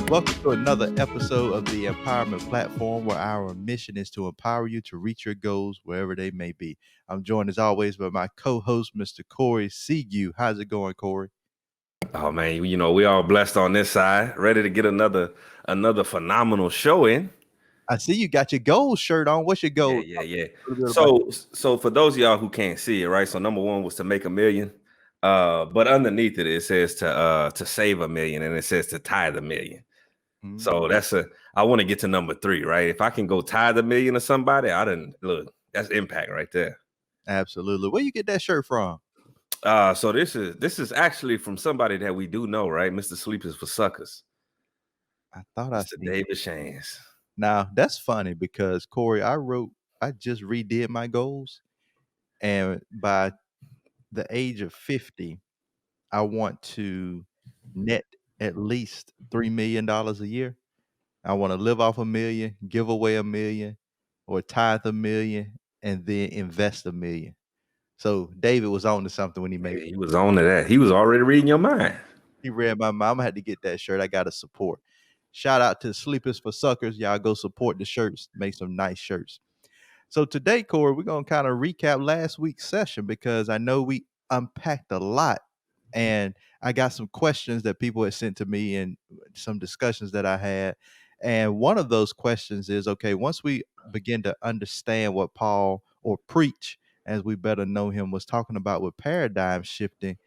Welcome to another episode of the Empowerment Platform, where our mission is to empower you to reach your goals wherever they may be. I'm joined as always by my co-host, Mr. Corey Seague. How's it going, Corey? Oh man, we all blessed on this side, ready to get another phenomenal show in. I see you got your gold shirt on. What's your Yeah, goal? yeah, yeah. A little bit about So for those of y'all who can't see it, right? So number one was to make a million. But underneath it says to save a million, and it says to tithe a million. So I want to get to number 3, right? If I can go tithe a million to somebody, that's impact right there. Absolutely. Where you get that shirt from? So this is actually from somebody that we do know, right? Mr. Sleepers for Suckers. I thought I Mr. seen it. David Shanes. Now that's funny because Corey, I just redid my goals, and by the age of 50, I want to net at least $3 million a year. I want to live off $1 million, give away $1 million, or tithe $1 million, and then invest $1 million. So David was on to something when he made. He was on to that. He was already reading your mind. He read my mind. I had to get that shirt. I got to support. Shout out to Sleepers for Suckers. Y'all go support the shirts. Make some nice shirts. So today, Corey, we're gonna kind of recap last week's session because I know we unpacked a lot, and I got some questions that people had sent to me and some discussions that I had. And one of those questions is, okay, once we begin to understand what Paul or preach, as we better know him, was talking about with paradigm shifting,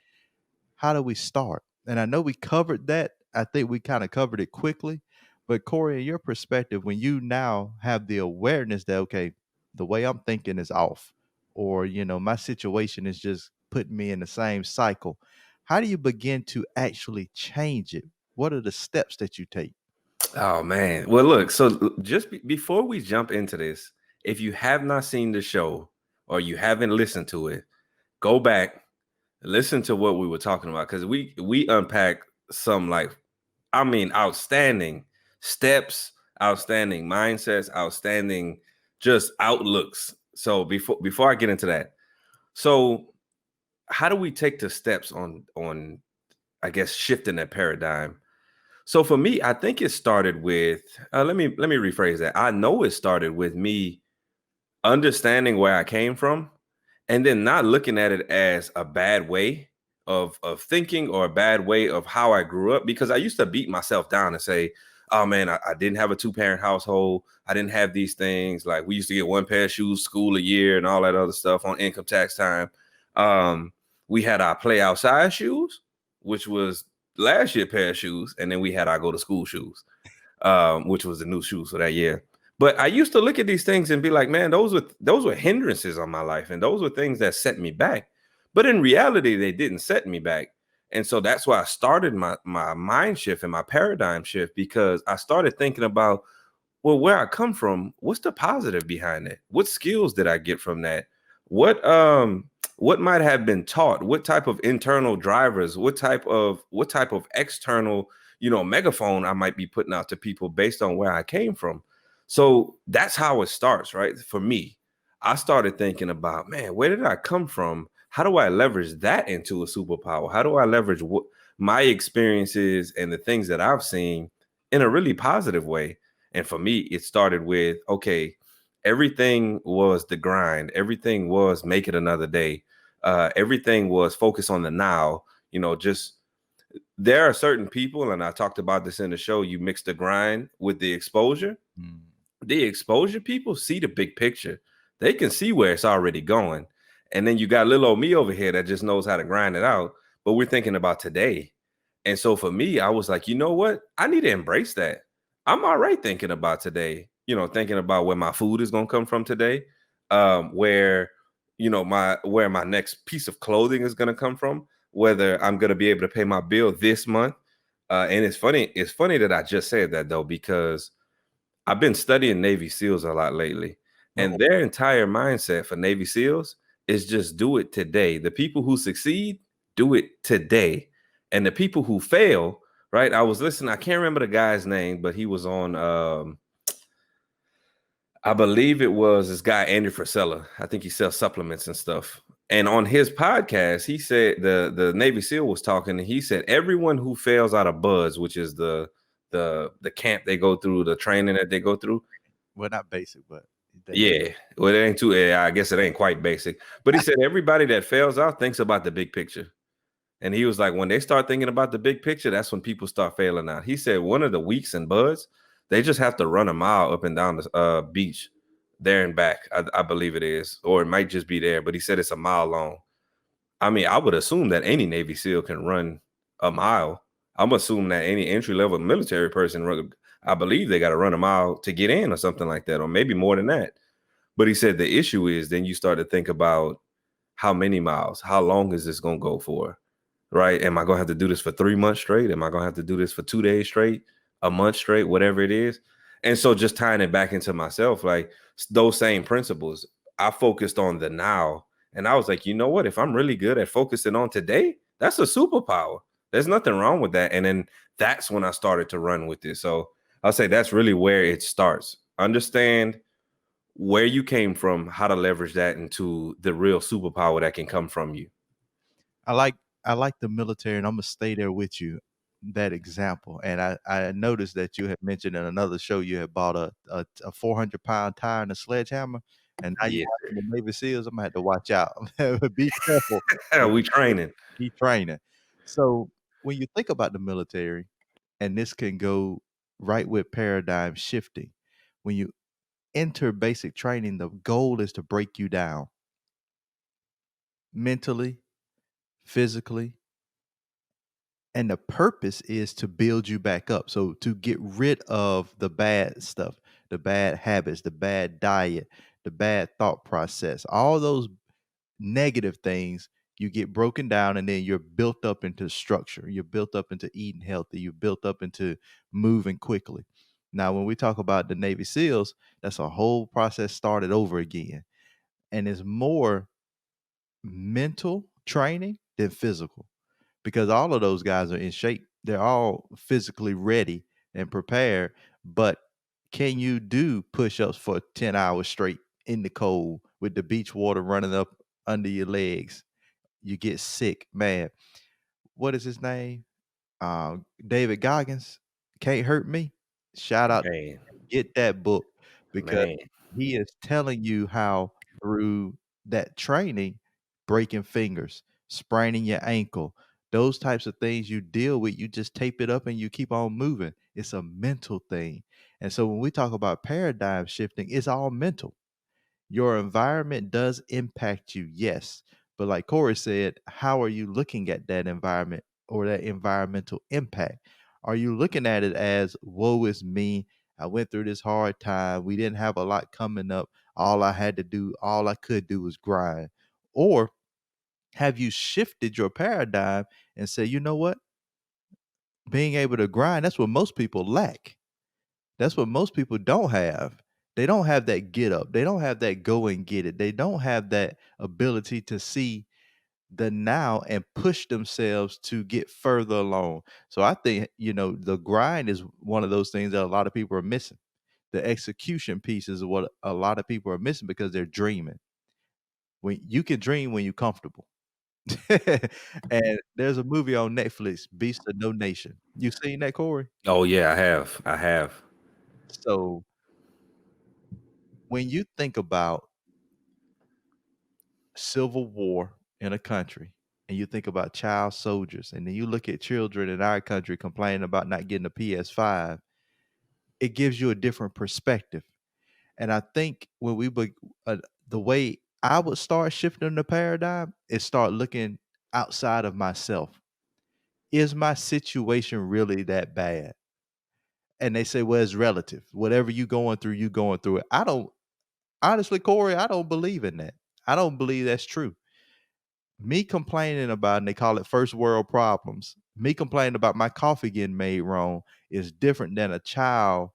how do we start? And I know we covered that. I think we kind of covered it quickly. But Corey, in your perspective, when you now have the awareness that, okay, the way I'm thinking is off, or, my situation is just putting me in the same cycle, how do you begin to actually change it? What are the steps that you take? Oh man. Well, look, so just before we jump into this, if you have not seen the show or you haven't listened to it, go back, listen to what we were talking about, because we unpacked some outstanding steps, outstanding mindsets, outstanding just outlooks. So before I get into that, so how do we take the steps on I guess shifting that paradigm? So for me, I think it started with let me rephrase that. I know it started with me understanding where I came from, and then not looking at it as a bad way of thinking or a bad way of how I grew up, because I used to beat myself down and say, oh man, I didn't have a 2-parent household. I didn't have these things. Like, we used to get 1 pair of shoes, school a year, and all that other stuff on income tax time. We had our play outside shoes, which was last year pair of shoes, and then we had our go to school shoes, which was the new shoes for that year. But I used to look at these things and be like, man, those were hindrances on my life, and those were things that set me back. But in reality, they didn't set me back. And so that's why I started my mind shift and my paradigm shift, because I started thinking about, well, where I come from, what's the positive behind it? What skills did I get from that? What might have been taught? What type of internal drivers? What type of external, megaphone I might be putting out to people based on where I came from? So that's how it starts, right? For me, I started thinking about, man, where did I come from? How do I leverage that into a superpower? How do I leverage what my experiences and the things that I've seen in a really positive way? And for me, it started with, okay, everything was the grind. Everything was make it another day. Everything was focus on the now. Just there are certain people, and I talked about this in the show, you mix the grind with the exposure. The exposure people see the big picture. They can see where it's already going. And then you got little old me over here that just knows how to grind it out. But we're thinking about today. And so for me, I was like, you know what? I need to embrace that. I'm all right thinking about today, thinking about where my food is going to come from today, where my next piece of clothing is going to come from, whether I'm going to be able to pay my bill this month. And it's funny that I just said that, though, because I've been studying Navy SEALs a lot lately, and their entire mindset for Navy SEALs is just do it today. The people who succeed, do it today. And the people who fail, right? I was listening, I can't remember the guy's name, but he was on, I believe it was this guy, Andy Frisella. I think he sells supplements and stuff. And on his podcast, he said the Navy SEAL was talking, and he said everyone who fails out of BUDS, which is the the camp they go through, the training that they go through. Well, not basic, but Yeah, well, it ain't too. Yeah, I guess it ain't quite basic. But he said everybody that fails out thinks about the big picture. And he was like, when they start thinking about the big picture, that's when people start failing out. He said one of the weeks and buds, they just have to run a mile up and down the beach, there and back. I believe it is, or it might just be there. But he said it's a mile long. I mean, I would assume that any Navy SEAL can run a mile. I'm assuming that any entry level military person, I believe they got to run a mile to get in or something like that, or maybe more than that. But he said the issue is then you start to think about how many miles, how long is this going to go for? Right? Am I going to have to do this for 3 months straight? Am I going to have to do this for 2 days straight, a month straight, whatever it is? And so just tying it back into myself, like those same principles, I focused on the now. And I was like, you know what? If I'm really good at focusing on today, that's a superpower. There's nothing wrong with that. And then that's when I started to run with it. So I'll say that's really where it starts. Understand where you came from, how to leverage that into the real superpower that can come from you. I like the military, and I'm gonna stay there with you. That example, and I noticed that you had mentioned in another show you had bought a 400-pound tire and a sledgehammer, and now you're Yes, watching the Navy SEALs. I'm gonna have to watch out. Be careful. sir. We training. Be training. So when you think about the military, and this can go right with paradigm shifting, when you enter basic training, the goal is to break you down mentally, physically, and the purpose is to build you back up. So to get rid of the bad stuff, the bad habits, the bad diet, the bad thought process, all those negative things, you get broken down and then you're built up into structure. You're built up into eating healthy. You're built up into moving quickly. Now, when we talk about the Navy SEALs, that's a whole process started over again. And it's more mental training than physical because all of those guys are in shape. They're all physically ready and prepared. But can you do push ups for 10 hours straight in the cold with the beach water running up under your legs? You get sick, man. What is his name? David Goggins. Can't hurt me. Shout out, Man, get that book because man. he is telling you how through that training, breaking fingers, spraining your ankle, those types of things you deal with, you just tape it up and you keep on moving. It's a mental thing. And so when we talk about paradigm shifting, it's all mental. Your environment does impact you, yes. But like Corey said, how are you looking at that environment or that environmental impact? Are you looking at it as, woe is me? I went through this hard time. We didn't have a lot coming up. All I had to do, all I could do was grind. Or have you shifted your paradigm and say, you know what? Being able to grind, that's what most people lack. That's what most people don't have. They don't have that get up. They don't have that go and get it. They don't have that ability to see the now and push themselves to get further along. So I think, the grind is one of those things that a lot of people are missing. The execution piece is what a lot of people are missing because they're dreaming. When you can dream when you're comfortable. And there's a movie on Netflix, Beast of No Nation. You seen that, Corey? Oh yeah, I have. I have. So when you think about civil war in a country and you think about child soldiers and then you look at children in our country complaining about not getting a PS5, it gives you a different perspective. And I think when the way I would start shifting the paradigm is start looking outside of myself. Is my situation really that bad? And they say, well, it's relative. Whatever you going through it. I don't honestly, Corey, I don't believe in that. I don't believe that's true. Me complaining about, and they call it first world problems, me complaining about my coffee getting made wrong is different than a child,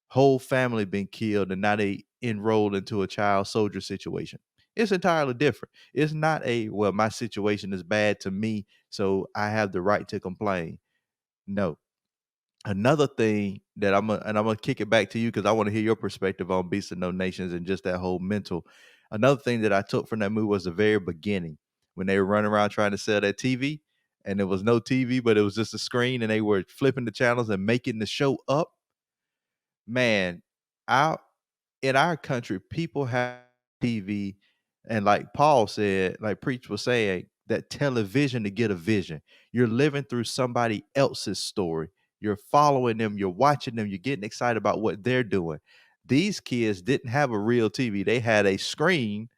whole family being killed, and now they enrolled into a child soldier situation. It's entirely different. It's not well, my situation is bad to me, so I have the right to complain. No. Another thing that I'm gonna kick it back to you because I want to hear your perspective on Beast of No Nations and just that whole mental. Another thing that I took from that movie was the very beginning when they were running around trying to sell that TV, and there was no TV, but it was just a screen, and they were flipping the channels and making the show up. Man, out in our country, people have TV, and like Paul said, like Preach was saying, that television to get a vision. You're living through somebody else's story. You're following them, you're watching them, you're getting excited about what they're doing. These kids didn't have a real TV. They had a screen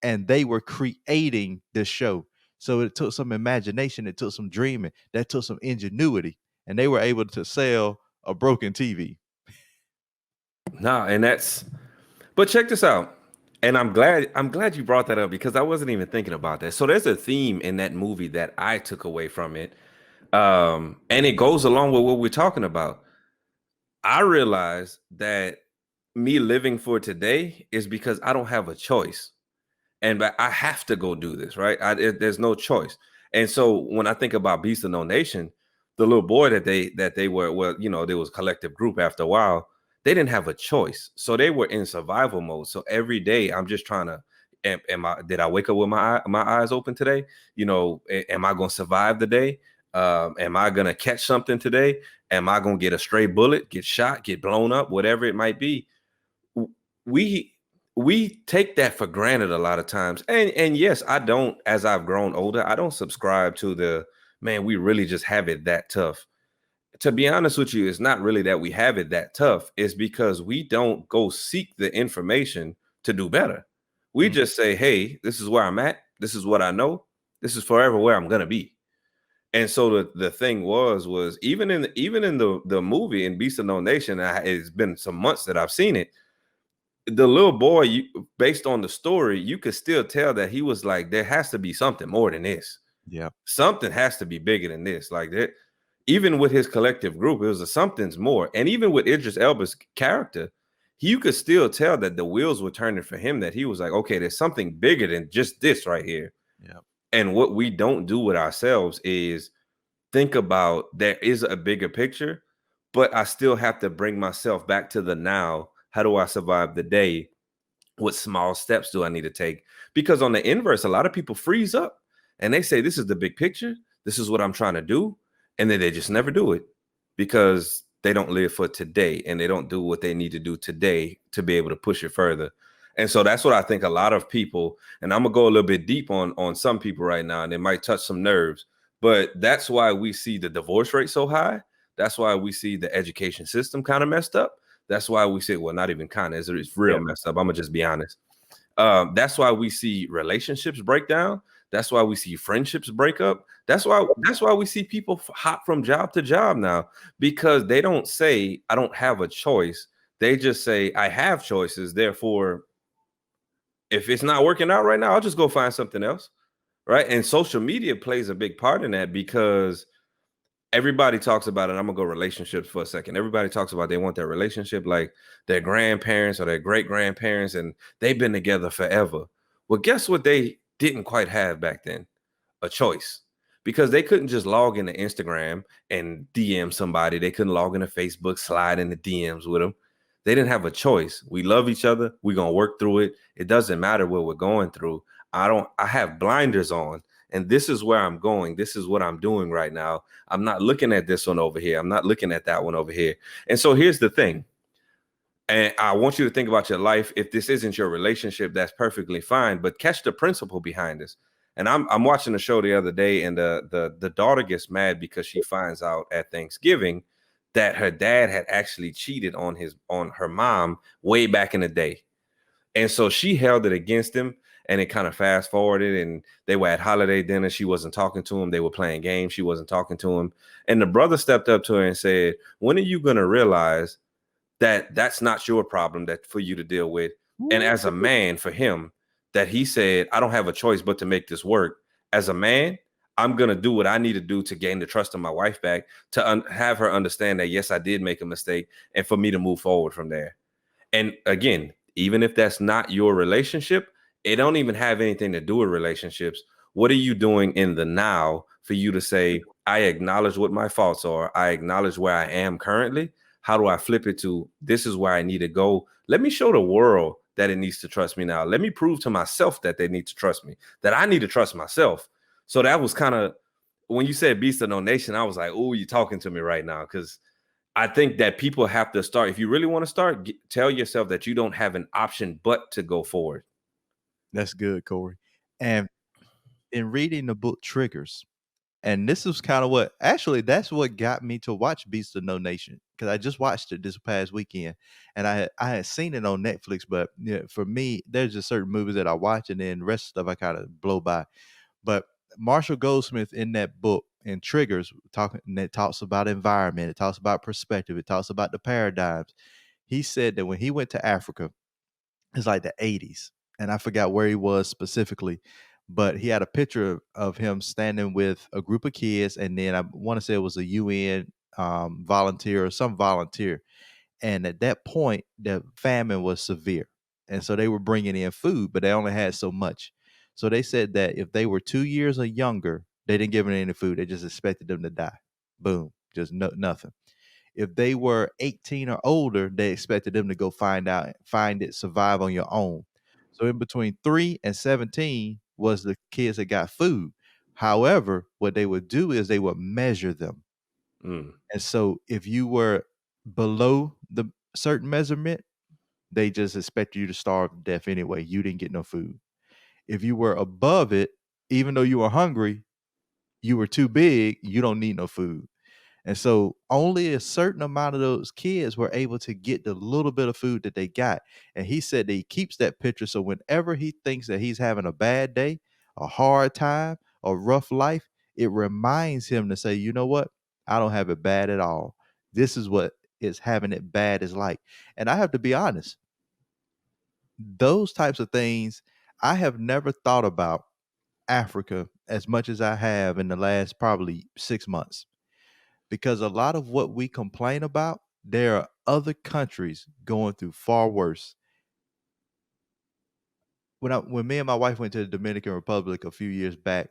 and they were creating the show. So it took some imagination, it took some dreaming, that took some ingenuity, and they were able to sell a broken TV. Nah, and that's but check this out. And I'm glad you brought that up because I wasn't even thinking about that. So there's a theme in that movie that I took away from it. And it goes along with what we're talking about. I realized that me living for today is because I don't have a choice. And but I have to go do this, right? There's no choice. And so when I think about Beast of No Nation, the little boy that they were, well, you know, there was a collective group after a while, they didn't have a choice. So they were in survival mode. So every day I'm just trying to, did I wake up with my eyes open today? You know, am I going to survive the day? Am I going to catch something today? Am I going to get a stray bullet, get shot, get blown up, whatever it might be? We take that for granted a lot of times. And yes, I don't, as I've grown older, I don't subscribe to the, man, we really just have it that tough. To be honest with you, it's not really that we have it that tough. It's because we don't go seek the information to do better. We just say, hey, this is where I'm at. This is what I know. This is forever where I'm going to be. And so the thing was even in the movie in Beast of No Nation, it's been some months that I've seen it. The little boy, based on the story, you could still tell that he was like, there has to be something more than this. Yeah. Something has to be bigger than this. Like that, even with his collective group, it was something's more. And even with Idris Elba's character, you could still tell that the wheels were turning for him, that he was like, okay, there's something bigger than just this right here. Yeah. And what we don't do with ourselves is think about there is a bigger picture, but I still have to bring myself back to the now. How do I survive the day? What small steps do I need to take? Because on the inverse, a lot of people freeze up and they say, this is the big picture. This is what I'm trying to do. And then they just never do it because they don't live for today and they don't do what they need to do today to be able to push it further. And so that's what I think a lot of people, and I'm gonna go a little bit deep on some people right now, and it might touch some nerves, but that's why we see the divorce rate so high. That's why we see the education system kind of messed up. That's why we say, well, not even kind of, it's real messed up. I'm gonna just be honest. That's why we see relationships break down. That's why we see friendships break up. That's why we see people hop from job to job now, because they don't say, I don't have a choice. They just say, I have choices. Therefore, if it's not working out right now, I'll just go find something else. Right. And social media plays a big part in that because everybody talks about it. I'm gonna go relationships for a second. Everybody talks about they want their relationship like their grandparents or their great grandparents, and they've been together forever. Well, guess what they didn't quite have back then? A choice. Because they couldn't just log into Instagram and DM somebody. They couldn't log into Facebook, slide into DMs with them. They didn't have a choice. We love each other. We're gonna work through it. It doesn't matter what we're going through. I have blinders on. And this is where I'm going. This is what I'm doing right now. I'm not looking at this one over here. I'm not looking at that one over here. And so here's the thing. And I want you to think about your life. If this isn't your relationship, that's perfectly fine. But catch the principle behind this. And I'm watching a show the other day, and the daughter gets mad because she finds out at Thanksgiving that her dad had actually cheated on her mom way back in the day. And so she held it against him. And it kind of fast forwarded, and they were at holiday dinner. She wasn't talking to him. They were playing games. She wasn't talking to him. And the brother stepped up to her and said, when are you going to realize that that's not your problem that for you to deal with? And as a man, for him, that he said, I don't have a choice but to make this work. As a man, I'm going to do what I need to do to gain the trust of my wife back, to have her understand that, yes, I did make a mistake, and for me to move forward from there. And again, even if that's not your relationship, it don't even have anything to do with relationships. What are you doing in the now for you to say, I acknowledge what my faults are. I acknowledge where I am currently. How do I flip it to, this is where I need to go? Let me show the world that it needs to trust me now. Let me prove to myself that they need to trust me, that I need to trust myself. So that was kind of when you said Beast of No Nation, I was like, oh, you're talking to me right now. Because I think that people have to start. If you really want to start, tell yourself that you don't have an option but to go forward. That's good, Corey. And in reading the book Triggers, and this is kind of what actually that's what got me to watch Beast of No Nation, because I just watched it this past weekend, and I had seen it on Netflix, but yeah, for me, there's just certain movies that I watch, and then the rest of stuff I kind of blow by. But Marshall Goldsmith in that book and Triggers talking, and it talks about environment, it talks about perspective, it talks about the paradigms. He said that when he went to Africa, it's like the 80s, and I forgot where he was specifically, but he had a picture of him standing with a group of kids, and then I want to say it was a UN volunteer or some volunteer. And at that point, the famine was severe, and so they were bringing in food, but they only had so much. So they said that if they were 2 years or younger, they didn't give them any food. They just expected them to die. Boom, just nothing. If they were 18 or older, they expected them to go find it, survive on your own. So in between 3 and 17 was the kids that got food. However, what they would do is they would measure them. Mm. And so if you were below the certain measurement, they just expected you to starve to death anyway. You didn't get no food. If you were above it, even though you were hungry, you were too big, you don't need no food. And so only a certain amount of those kids were able to get the little bit of food that they got. And he said that he keeps that picture. So whenever he thinks that he's having a bad day, a hard time, a rough life, it reminds him to say, you know what? I don't have it bad at all. This is what is having it bad is like. And I have to be honest, those types of things, I have never thought about Africa as much as I have in the last probably 6 months, because a lot of what we complain about, there are other countries going through far worse. When me and my wife went to the Dominican Republic a few years back,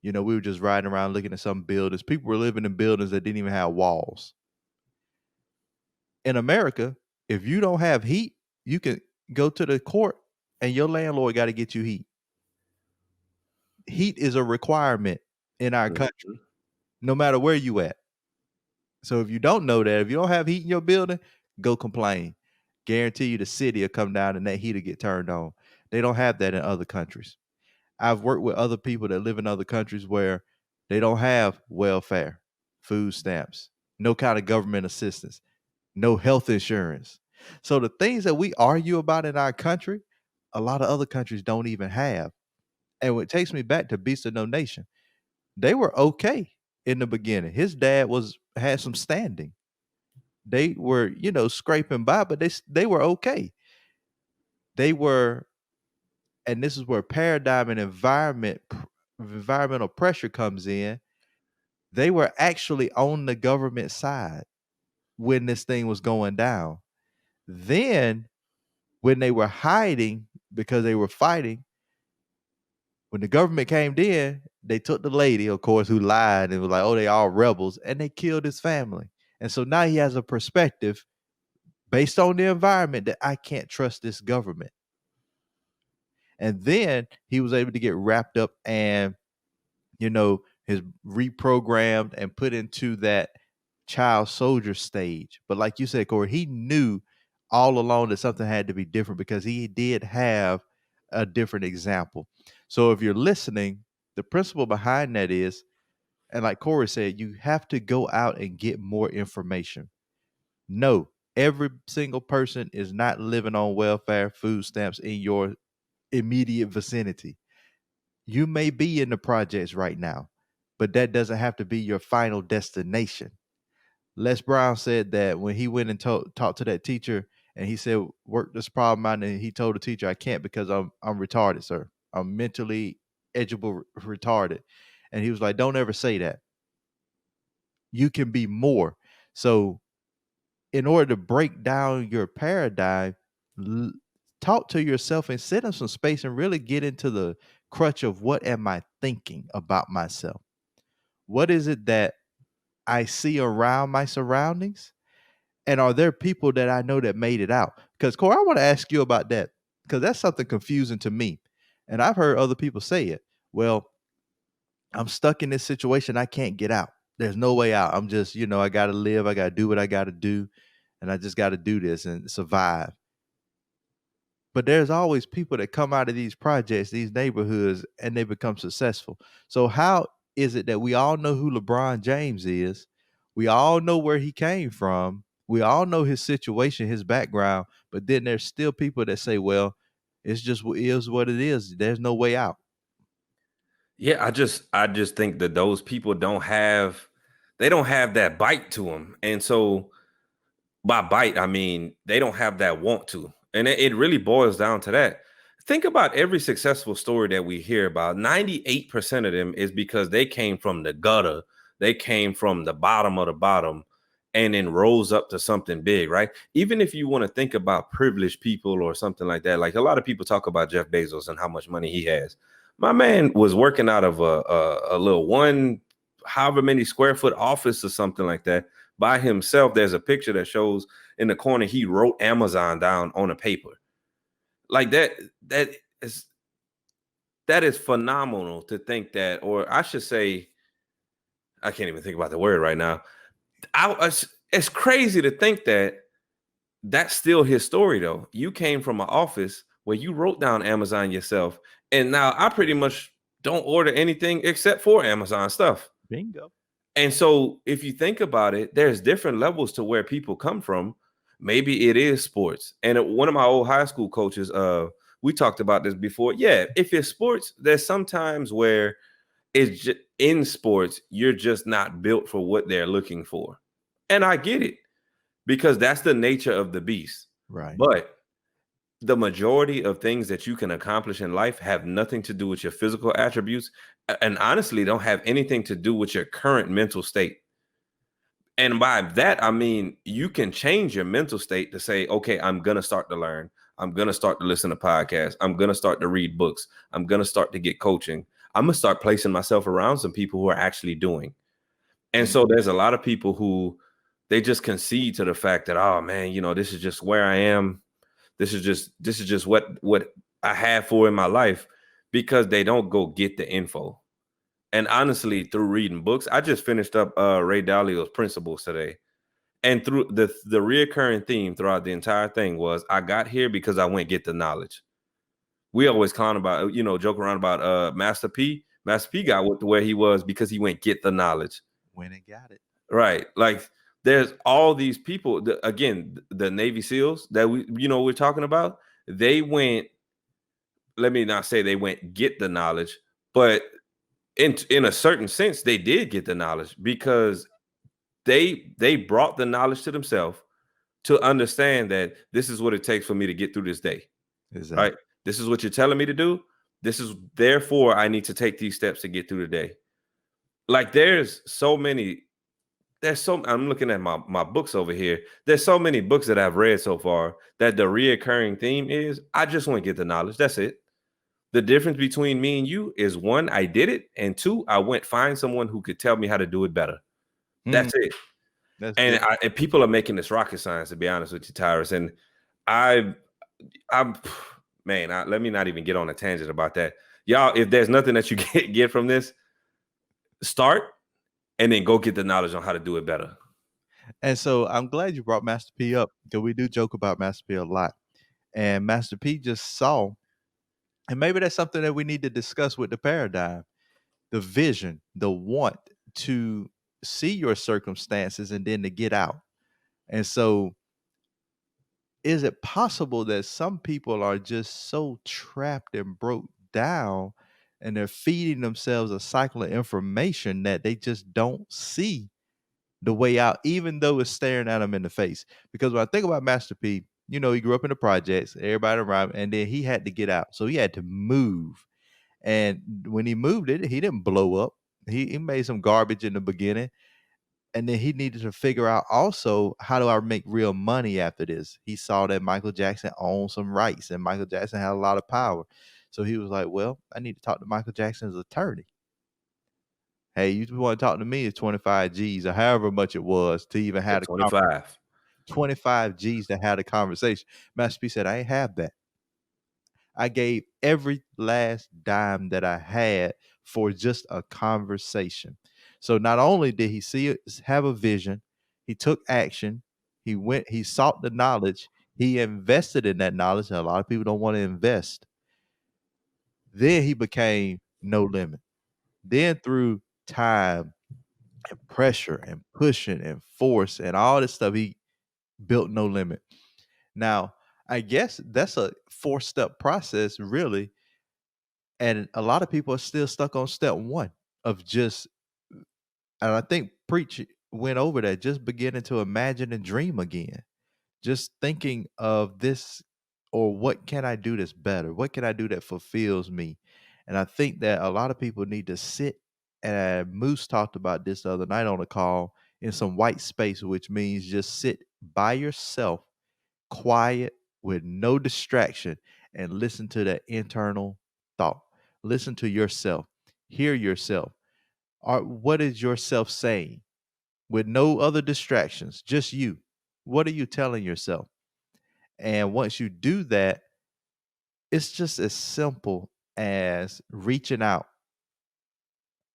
we were just riding around looking at some buildings. People were living in buildings that didn't even have walls. In America, if you don't have heat, you can go to the court and your landlord got to get you heat. Heat is a requirement in our country, no matter where you at. So if you don't know that, if you don't have heat in your building, go complain. Guarantee you the city will come down and that heat will get turned on. They don't have that in other countries. I've worked with other people that live in other countries where they don't have welfare, food stamps, no kind of government assistance, no health insurance. So the things that we argue about in our country, a lot of other countries don't even have. And what takes me back to Beast of No Nation, they were okay in the beginning. His dad had some standing. They were, scraping by, but they were okay. They were, and this is where paradigm and environmental pressure comes in. They were actually on the government side when this thing was going down. Then, when they were hiding because they were fighting, when the government came in, they took the lady, of course, who lied and was like, "Oh, they all rebels," and they killed his family. And so now he has a perspective based on the environment that I can't trust this government. And then he was able to get wrapped up and, his reprogrammed and put into that child soldier stage. But like you said, Corey, he knew all along that something had to be different because he did have a different example. So if you're listening, the principle behind that is, and like Corey said, you have to go out and get more information. No, every single person is not living on welfare, food stamps in your immediate vicinity. You may be in the projects right now, but that doesn't have to be your final destination. Les Brown said that when he went and talked to that teacher, and he said, "Work this problem out," and he told the teacher, "I can't because I'm retarded, sir. I'm mentally educable retarded." And he was like, "Don't ever say that. You can be more." So in order to break down your paradigm, talk to yourself and sit in some space and really get into the crutch of what am I thinking about myself? What is it that I see around my surroundings? And are there people that I know that made it out? Because Corey, I want to ask you about that because that's something confusing to me. And I've heard other people say it. Well, I'm stuck in this situation. I can't get out. There's no way out. I'm just, I got to live. I got to do what I got to do. And I just got to do this and survive. But there's always people that come out of these projects, these neighborhoods, and they become successful. So how is it that we all know who LeBron James is? We all know where he came from. We all know his situation, his background, but then there's still people that say, well, it's just is what it is. There's no way out. Yeah, I just think that those people they don't have that bite to them. And so by bite, I mean they don't have that want to. And it really boils down to that. Think about every successful story that we hear about. 98% of them is because they came from the gutter. They came from the bottom of the bottom and then rose up to something big, right? Even if you want to think about privileged people or something like that, like a lot of people talk about Jeff Bezos and how much money he has. My man was working out of a little however many square foot office or something like that by himself. There's a picture that shows in the corner he wrote Amazon down on a paper. Like that is that is phenomenal to think that, or I should say, I can't even think about the word right now. It's crazy to think that that's still his story, though. You came from an office where you wrote down Amazon yourself, and now I pretty much don't order anything except for Amazon stuff. Bingo. And so if you think about it, there's different levels to where people come from. Maybe it is sports. And one of my old high school coaches, we talked about this before. Yeah, if it's sports, there's sometimes where it's just, in sports, you're just not built for what they're looking for. And I get it because that's the nature of the beast. Right. But the majority of things that you can accomplish in life have nothing to do with your physical attributes and honestly don't have anything to do with your current mental state. And by that, I mean, you can change your mental state to say, okay, I'm going to start to learn. I'm going to start to listen to podcasts. I'm going to start to read books. I'm going to start to get coaching. I'm going to start placing myself around some people who are actually doing. And so there's a lot of people who they just concede to the fact that, oh man, this is just where I am. This is just what I have for in my life, because they don't go get the info. And honestly, through reading books, I just finished up Ray Dalio's Principles today. And through the reoccurring theme throughout the entire thing was I got here because I went get the knowledge. We always clown about, joke around about Master P. Master P got to where he was because he went get the knowledge. Went and got it. Right. Like there's all these people, again, the Navy SEALs that we're talking about, they went, let me not say they went get the knowledge, but in a certain sense, they did get the knowledge because they brought the knowledge to themselves to understand that this is what it takes for me to get through this day. Exactly. Right? This is what you're telling me to do. This is therefore I need to take these steps to get through the day. Like I'm looking at my books over here. There's so many books that I've read so far that the reoccurring theme is I just want to get the knowledge. That's it. The difference between me and you is one, I did it, and two, I went find someone who could tell me how to do it better. That's it. And people are making this rocket science, to be honest with you, Tyrus. And I'm man, let me not even get on a tangent about that. Y'all, if there's nothing that you get from this, start and then go get the knowledge on how to do it better. And so I'm glad you brought Master P up, because we do joke about Master P a lot. And Master P just saw, and maybe that's something that we need to discuss with the paradigm, the vision, the want to see your circumstances and then to get out. And so is it possible that some people are just so trapped and broke down and they're feeding themselves a cycle of information that they just don't see the way out, even though it's staring at them in the face? Because when I think about Master P, he grew up in the projects, everybody around, and then he had to get out. So he had to move. And when he moved it, he didn't blow up. He made some garbage in the beginning. And then he needed to figure out also, how do I make real money after this? He saw that Michael Jackson owned some rights and Michael Jackson had a lot of power. So he was like, well, I need to talk to Michael Jackson's attorney. Hey, you want to talk to me? It's 25 G's or however much it was to even have 25 G's to have a conversation. Master P said, I ain't have that. I gave every last dime that I had for just a conversation. So not only did he have a vision, he took action, he sought the knowledge, he invested in that knowledge. And a lot of people don't want to invest. Then he became no limit. Then through time and pressure and pushing and force and all this stuff, he built no limit. Now, I guess that's a 4-step process, really. And a lot of people are still stuck on step one of just, and I think Preach went over that, just beginning to imagine and dream again. Just thinking of this, or what can I do that's better? What can I do that fulfills me? And I think that a lot of people need to sit, and Moose talked about this the other night on a call, in some white space, which means just sit by yourself, quiet, with no distraction, and listen to that internal thought. Listen to yourself. Hear yourself. What is yourself saying? With no other distractions, just you. What are you telling yourself? And once you do that, it's just as simple as reaching out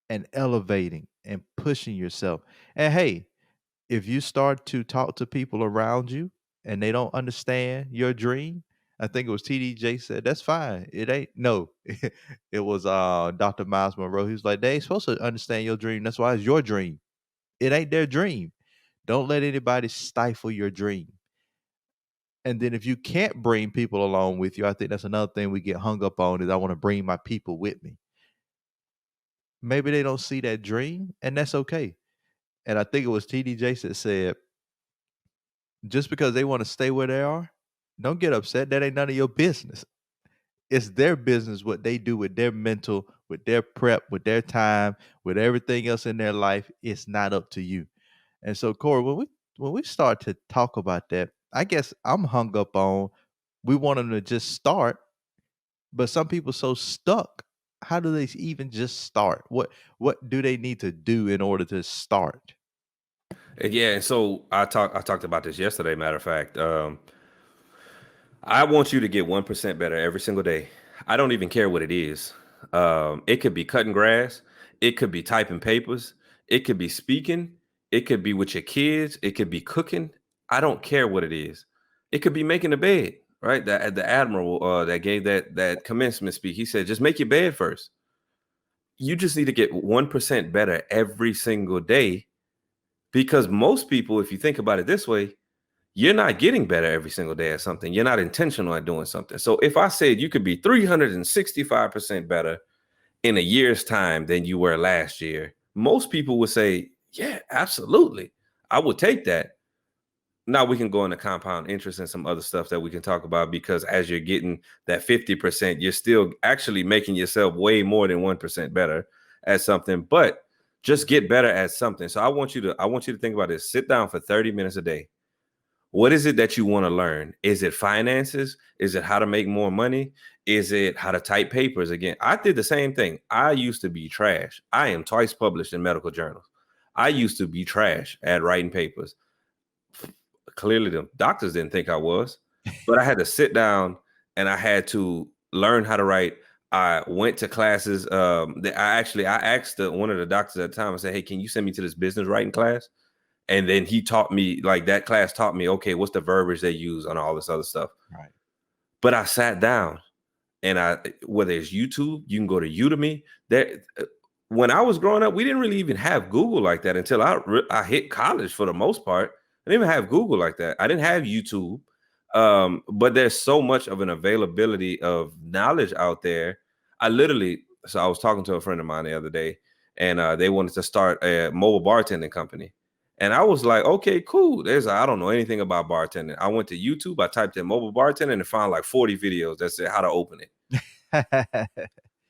and elevating and pushing yourself. And hey, if you start to talk to people around you and they don't understand your dream, I think it was TDJ said, that's fine. It ain't, no, it was Dr. Miles Monroe. He was like, they ain't supposed to understand your dream. That's why it's your dream. It ain't their dream. Don't let anybody stifle your dream. And then if you can't bring people along with you, I think that's another thing we get hung up on, is I want to bring my people with me. Maybe they don't see that dream, and that's okay. And I think it was TDJ that said, just because they want to stay where they are, don't get upset. That ain't none of your business. It's their business what they do with their mental, with their prep, with their time, with everything else in their life. It's not up to you. And so, Corey, when we start to talk about that, I guess I'm hung up on, we want them to just start, but some people so stuck. How do they even just start? What do they need to do in order to start? Yeah, and so I talked about this yesterday. Matter of fact, I want you to get 1% better every single day. I don't even care what it is. It could be cutting grass, it could be typing papers, it could be speaking, it could be with your kids, it could be cooking. I don't care what it is. It could be making a bed, right? The admiral that gave that commencement speech, he said, just make your bed first. You just need to get 1% better every single day, because most people, if you think about it this way, you're not getting better every single day at something. You're not intentional at doing something. So if I said you could be 365% better in a year's time than you were last year, most people would say, yeah, absolutely. I would take that. Now we can go into compound interest and some other stuff that we can talk about, because as you're getting that 50%, you're still actually making yourself way more than 1% better at something, but just get better at something. So I want you to think about this. Sit down for 30 minutes a day. What is it that you want to learn? Is it finances? Is it how to make more money? Is it how to type papers? Again, I did the same thing. I used to be trash. I am twice published in medical journals. I used to be trash at writing papers. Clearly, the doctors didn't think I was, but I had to sit down and I had to learn how to write. I went to classes. I asked one of the doctors at the time. I said, "Hey, can you send me to this business writing class?" And then he taught me, like, that class taught me, okay, what's the verbiage they use on all this other stuff. Right. But I sat down, and whether it's YouTube, you can go to Udemy. When I was growing up, we didn't really even have Google like that until I hit college. For the most part, I didn't even have Google like that. I didn't have YouTube. But there's so much of an availability of knowledge out there. So I was talking to a friend of mine the other day, and they wanted to start a mobile bartending company. And I was like, okay, cool. I don't know anything about bartending. I went to YouTube, I typed in mobile bartending and found like 40 videos that said how to open it.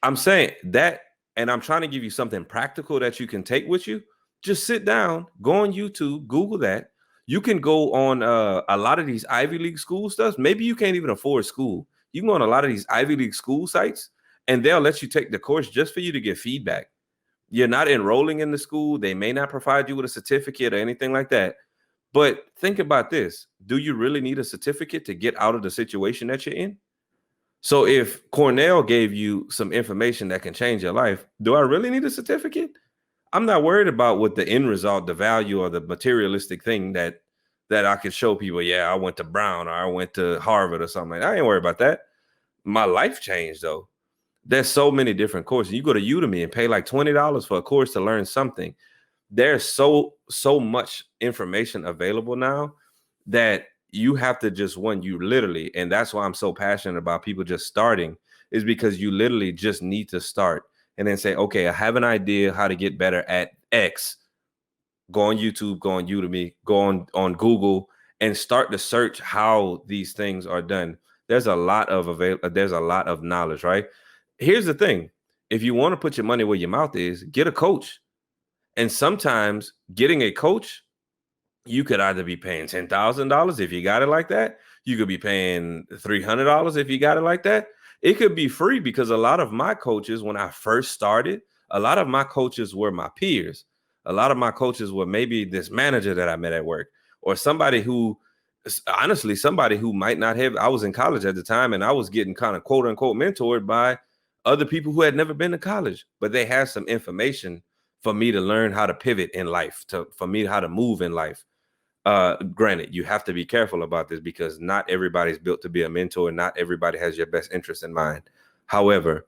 I'm saying that, and I'm trying to give you something practical that you can take with you. Just sit down, go on YouTube, Google that. You can go on a lot of these Ivy League school stuff. Maybe you can't even afford school. You can go on a lot of these Ivy League school sites, and they'll let you take the course just for you to get feedback. You're not enrolling in the school. They may not provide you with a certificate or anything like that. But think about this. Do you really need a certificate to get out of the situation that you're in? So if Cornell gave you some information that can change your life, do I really need a certificate? I'm not worried about what the end result, the value, or the materialistic thing that I could show people. Yeah, I went to Brown or I went to Harvard or something like that. I ain't worried about that. My life changed though. There's so many different courses. You go to Udemy and pay like $20 for a course to learn something. There's so much information available now that you have to just you literally, and that's why I'm so passionate about people just starting, is because you literally just need to start and then say, okay, I have an idea how to get better at X. Go on YouTube, go on Udemy, go on Google, and start to search how these things are done. There's a lot of knowledge, right? Here's the thing. If you want to put your money where your mouth is, get a coach. And sometimes getting a coach, you could either be paying $10,000 if you got it like that. You could be paying $300 if you got it like that. It could be free, because a lot of my coaches, when I first started, a lot of my coaches were my peers. A lot of my coaches were maybe this manager that I met at work, or somebody who, honestly, somebody who might not have. I was in college at the time, and I was getting kind of quote unquote mentored by other people who had never been to college, but they had some information for me to learn how to pivot in life, for me how to move in life. Granted, you have to be careful about this, because not everybody's built to be a mentor, and not everybody has your best interest in mind. However,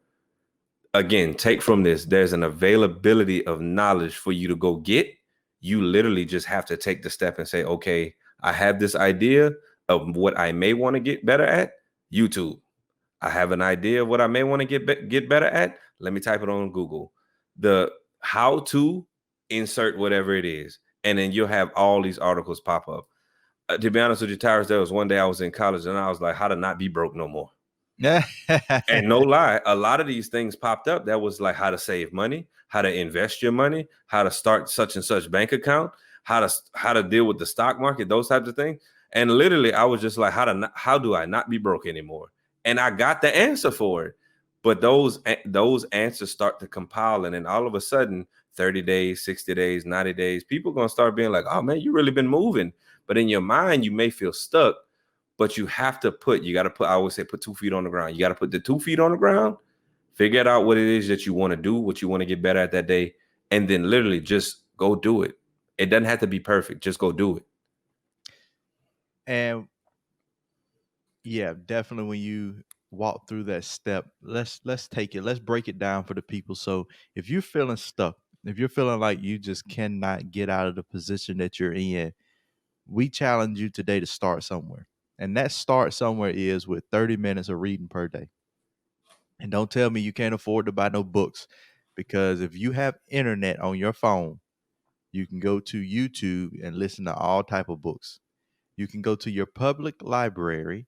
again, take from this, there's an availability of knowledge for you to go get. You literally just have to take the step and say, okay, I have this idea of what I may want to get better at. YouTube. I have an idea of what I may want to get better at. Let me type it on Google. The how to insert whatever it is, and then you'll have all these articles pop up. To be honest with you, Tyrus, there was one day I was in college and I was like, how to not be broke no more. Yeah. And no lie, a lot of these things popped up that was like how to save money, how to invest your money, how to start such and such bank account, how to deal with the stock market, those types of things. And literally, I was just like, how do I not be broke anymore? And I got the answer for it. But those answers start to compile, and then all of a sudden, 30 days, 60 days, 90 days, people are gonna start being like, oh man, you really been moving. But in your mind, you may feel stuck. But you have to I always say, put 2 feet on the ground. You got to put the 2 feet on the ground, figure out what it is that you want to do, what you want to get better at that day, and then literally just go do it. It doesn't have to be perfect. Just go do it. And yeah, definitely when you walk through that step, let's take it, let's break it down for the people. So if you're feeling stuck, if you're feeling like you just cannot get out of the position that you're in, we challenge you today to start somewhere. And that start somewhere is with 30 minutes of reading per day. And don't tell me you can't afford to buy no books, because if you have internet on your phone, you can go to YouTube and listen to all type of books. You can go to your public library.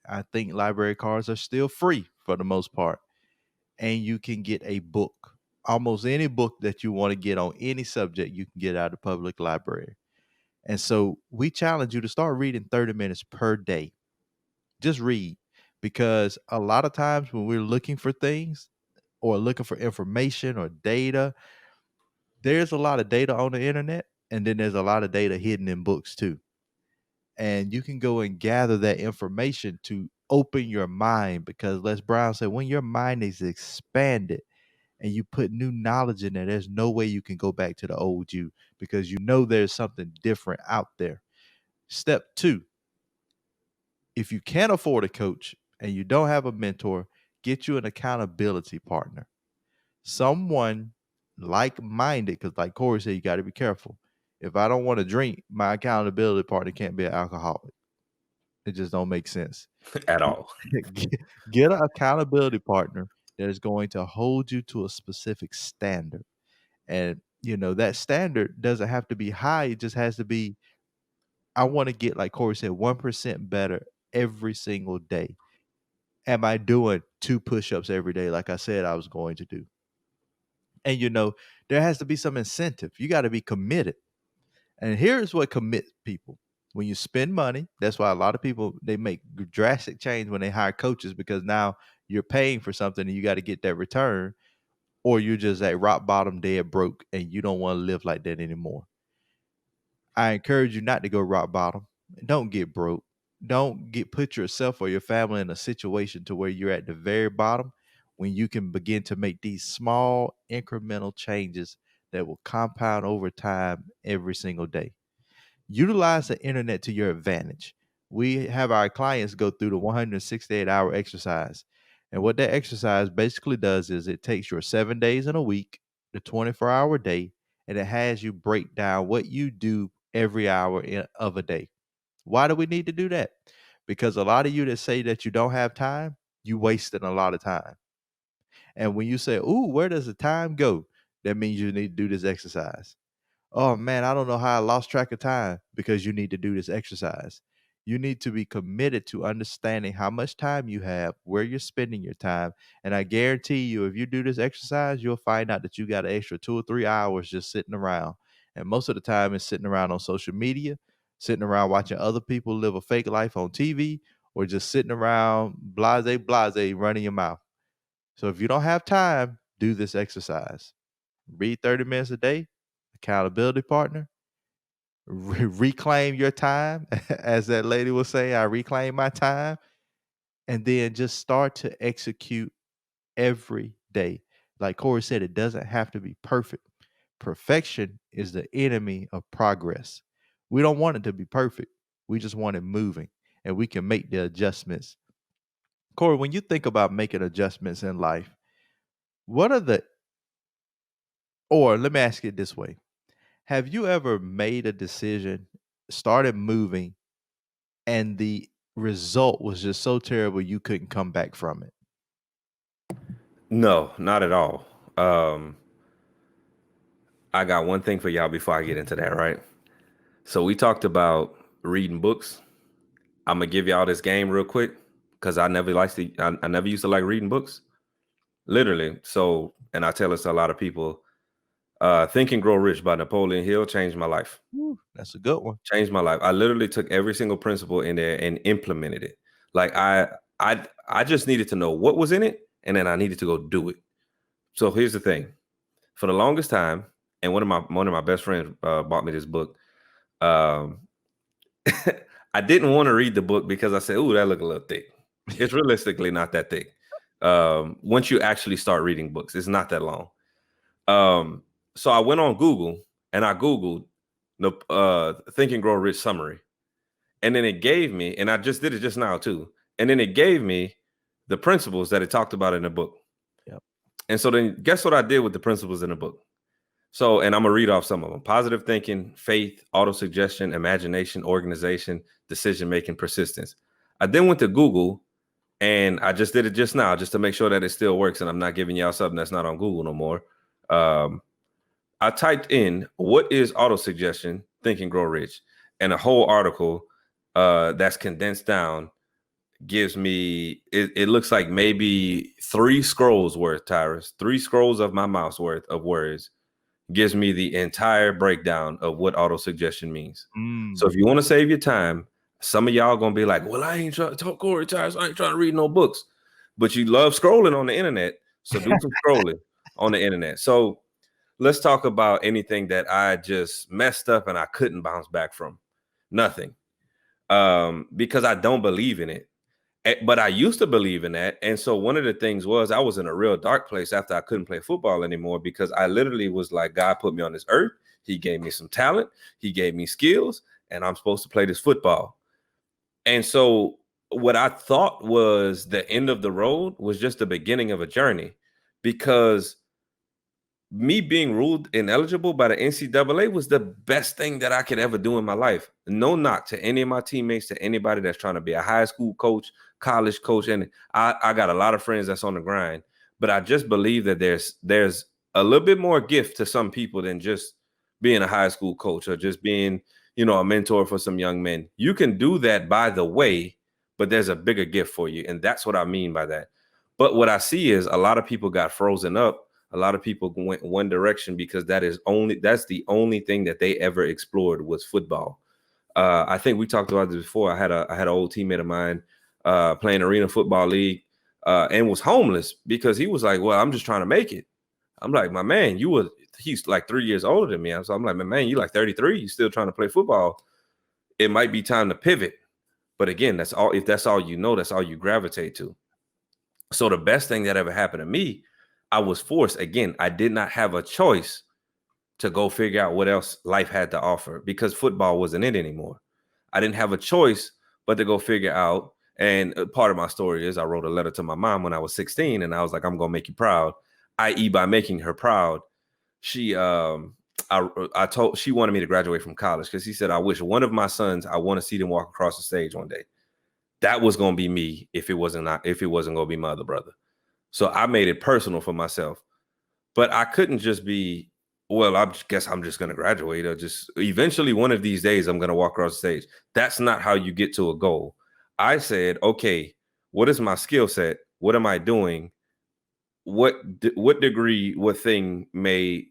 I think library cards are still free for the most part. And you can get a book. Almost any book that you want to get on any subject, you can get out of the public library. And so we challenge you to start reading 30 minutes per day. Just read, because a lot of times when we're looking for things or looking for information or data, there's a lot of data on the internet, and then there's a lot of data hidden in books too. And you can go and gather that information to open your mind, because Les Brown said when your mind is expanded and you put new knowledge in there, there's no way you can go back to the old you, because you know there's something different out there. Step 2, if you can't afford a coach and you don't have a mentor, get you an accountability partner. Someone like-minded, because like Corey said, you got to be careful. If I don't want to drink, my accountability partner can't be an alcoholic. It just don't make sense. At all. Get an accountability partner that is going to hold you to a specific standard. And that standard doesn't have to be high. It just has to be, I want to get, like Corey said, 1% better every single day. Am I doing 2 push-ups every day like I said I was going to do? And there has to be some incentive. You got to be committed. And here's what commits people. When you spend money, that's why a lot of people, they make drastic change when they hire coaches, because now you're paying for something and you got to get that return, or you're just at rock bottom, dead broke, and you don't want to live like that anymore. I encourage you not to go rock bottom. Don't get broke. don't put yourself or your family in a situation to where you're at the very bottom when you can begin to make these small incremental changes that will compound over time every single day. Utilize the internet to your advantage. We have our clients go through the 168-hour exercise. And what that exercise basically does is it takes your 7 days in a week, the 24-hour day, and it has you break down what you do every hour of a day. Why do we need to do that? Because a lot of you that say that you don't have time, you wasting a lot of time. And when you say, "Ooh, where does the time go?" That means you need to do this exercise. Oh man, I don't know how I lost track of time, because you need to do this exercise. You need to be committed to understanding how much time you have, where you're spending your time. And I guarantee you, if you do this exercise, you'll find out that you got an extra 2 or 3 hours just sitting around. And most of the time it's sitting around on social media, sitting around watching other people live a fake life on TV, or just sitting around blase running your mouth. So if you don't have time, do this exercise. Read 30 minutes a day, accountability partner, reclaim your time. As that lady was saying, I reclaim my time. And then just start to execute every day. Like Corey said, it doesn't have to be perfect. Perfection is the enemy of progress. We don't want it to be perfect. We just want it moving, and we can make the adjustments. Corey, when you think about making adjustments in life, what are the, or let me ask it this way. Have you ever made a decision, started moving, and the result was just so terrible you couldn't come back from it? No, not at all. I got one thing for y'all before I get into that, right? So we talked about reading books. I'm gonna give y'all this game real quick because I never used to like reading books. Literally. So, and I tell this to a lot of people. Think and Grow Rich by Napoleon Hill changed my life. Woo, that's a good one. Changed my life. I literally took every single principle in there and implemented it. Like I just needed to know what was in it, and then I needed to go do it. So here's the thing. For the longest time, and one of my best friends bought me this book. Um, I didn't want to read the book because I said, "Ooh, that look a little thick." It's realistically not that thick. Once you actually start reading books, it's not that long. So I went on Google and I Googled the Think and Grow Rich summary. And then it gave me, and I just did it just now too. And then it gave me the principles that it talked about in the book. Yep. And so then guess what I did with the principles in the book? So, and I'm gonna read off some of them: positive thinking, faith, auto-suggestion, imagination, organization, decision-making, persistence. I then went to Google and I just did it just now just to make sure that it still works and I'm not giving y'all something that's not on Google no more. I typed in what is auto-suggestion, Think and Grow Rich, and a whole article that's condensed down gives me it looks like maybe 3 scrolls worth, Tyrus, 3 scrolls of my mouse worth of words gives me the entire breakdown of what auto-suggestion means. So if you want to save your time, some of y'all gonna be like, well, I ain't trying to talk Corey Tyrus, I ain't trying to read no books, but you love scrolling on the internet, so do some scrolling on the internet. So let's talk about anything that I just messed up and I couldn't bounce back from. Nothing. Because I don't believe in it. But I used to believe in that. And so one of the things was I was in a real dark place after I couldn't play football anymore, because I literally was like, God put me on this earth. He gave me some talent. He gave me skills, and I'm supposed to play this football. And so what I thought was the end of the road was just the beginning of a journey, because me being ruled ineligible by the NCAA was the best thing that I could ever do in my life. No knock to any of my teammates, to anybody that's trying to be a high school coach, college coach. And I got a lot of friends that's on the grind, but I just believe that there's a little bit more gift to some people than just being a high school coach or just being, a mentor for some young men. You can do that, by the way, but there's a bigger gift for you. And that's what I mean by that. But what I see is a lot of people got frozen up. A lot of people went one direction because that's the only thing that they ever explored was football. I think we talked about this before. I had an old teammate of mine playing Arena Football League and was homeless because he was like, well, I'm just trying to make it. I'm like, my man, he's like 3 years older than me. So I'm like, my man, you like 33, you still trying to play football. It might be time to pivot. But again, that's all. If that's all you know, that's all you gravitate to. So the best thing that ever happened to me, I was forced. Again, I did not have a choice to go figure out what else life had to offer because football wasn't it anymore. I didn't have a choice but to go figure out. And part of my story is I wrote a letter to my mom when I was 16, and I was like, I'm gonna make you proud, i.e., by making her proud. She I told she wanted me to graduate from college because he said, I wish one of my sons, I want to see them walk across the stage one day. That was gonna be me if it wasn't gonna be my other brother. So I made it personal for myself. But I couldn't just be, well, I guess I'm just going to graduate or just eventually one of these days I'm going to walk across the stage. That's not how you get to a goal. I said, okay, what is my skill set? What am I doing? What degree, what thing may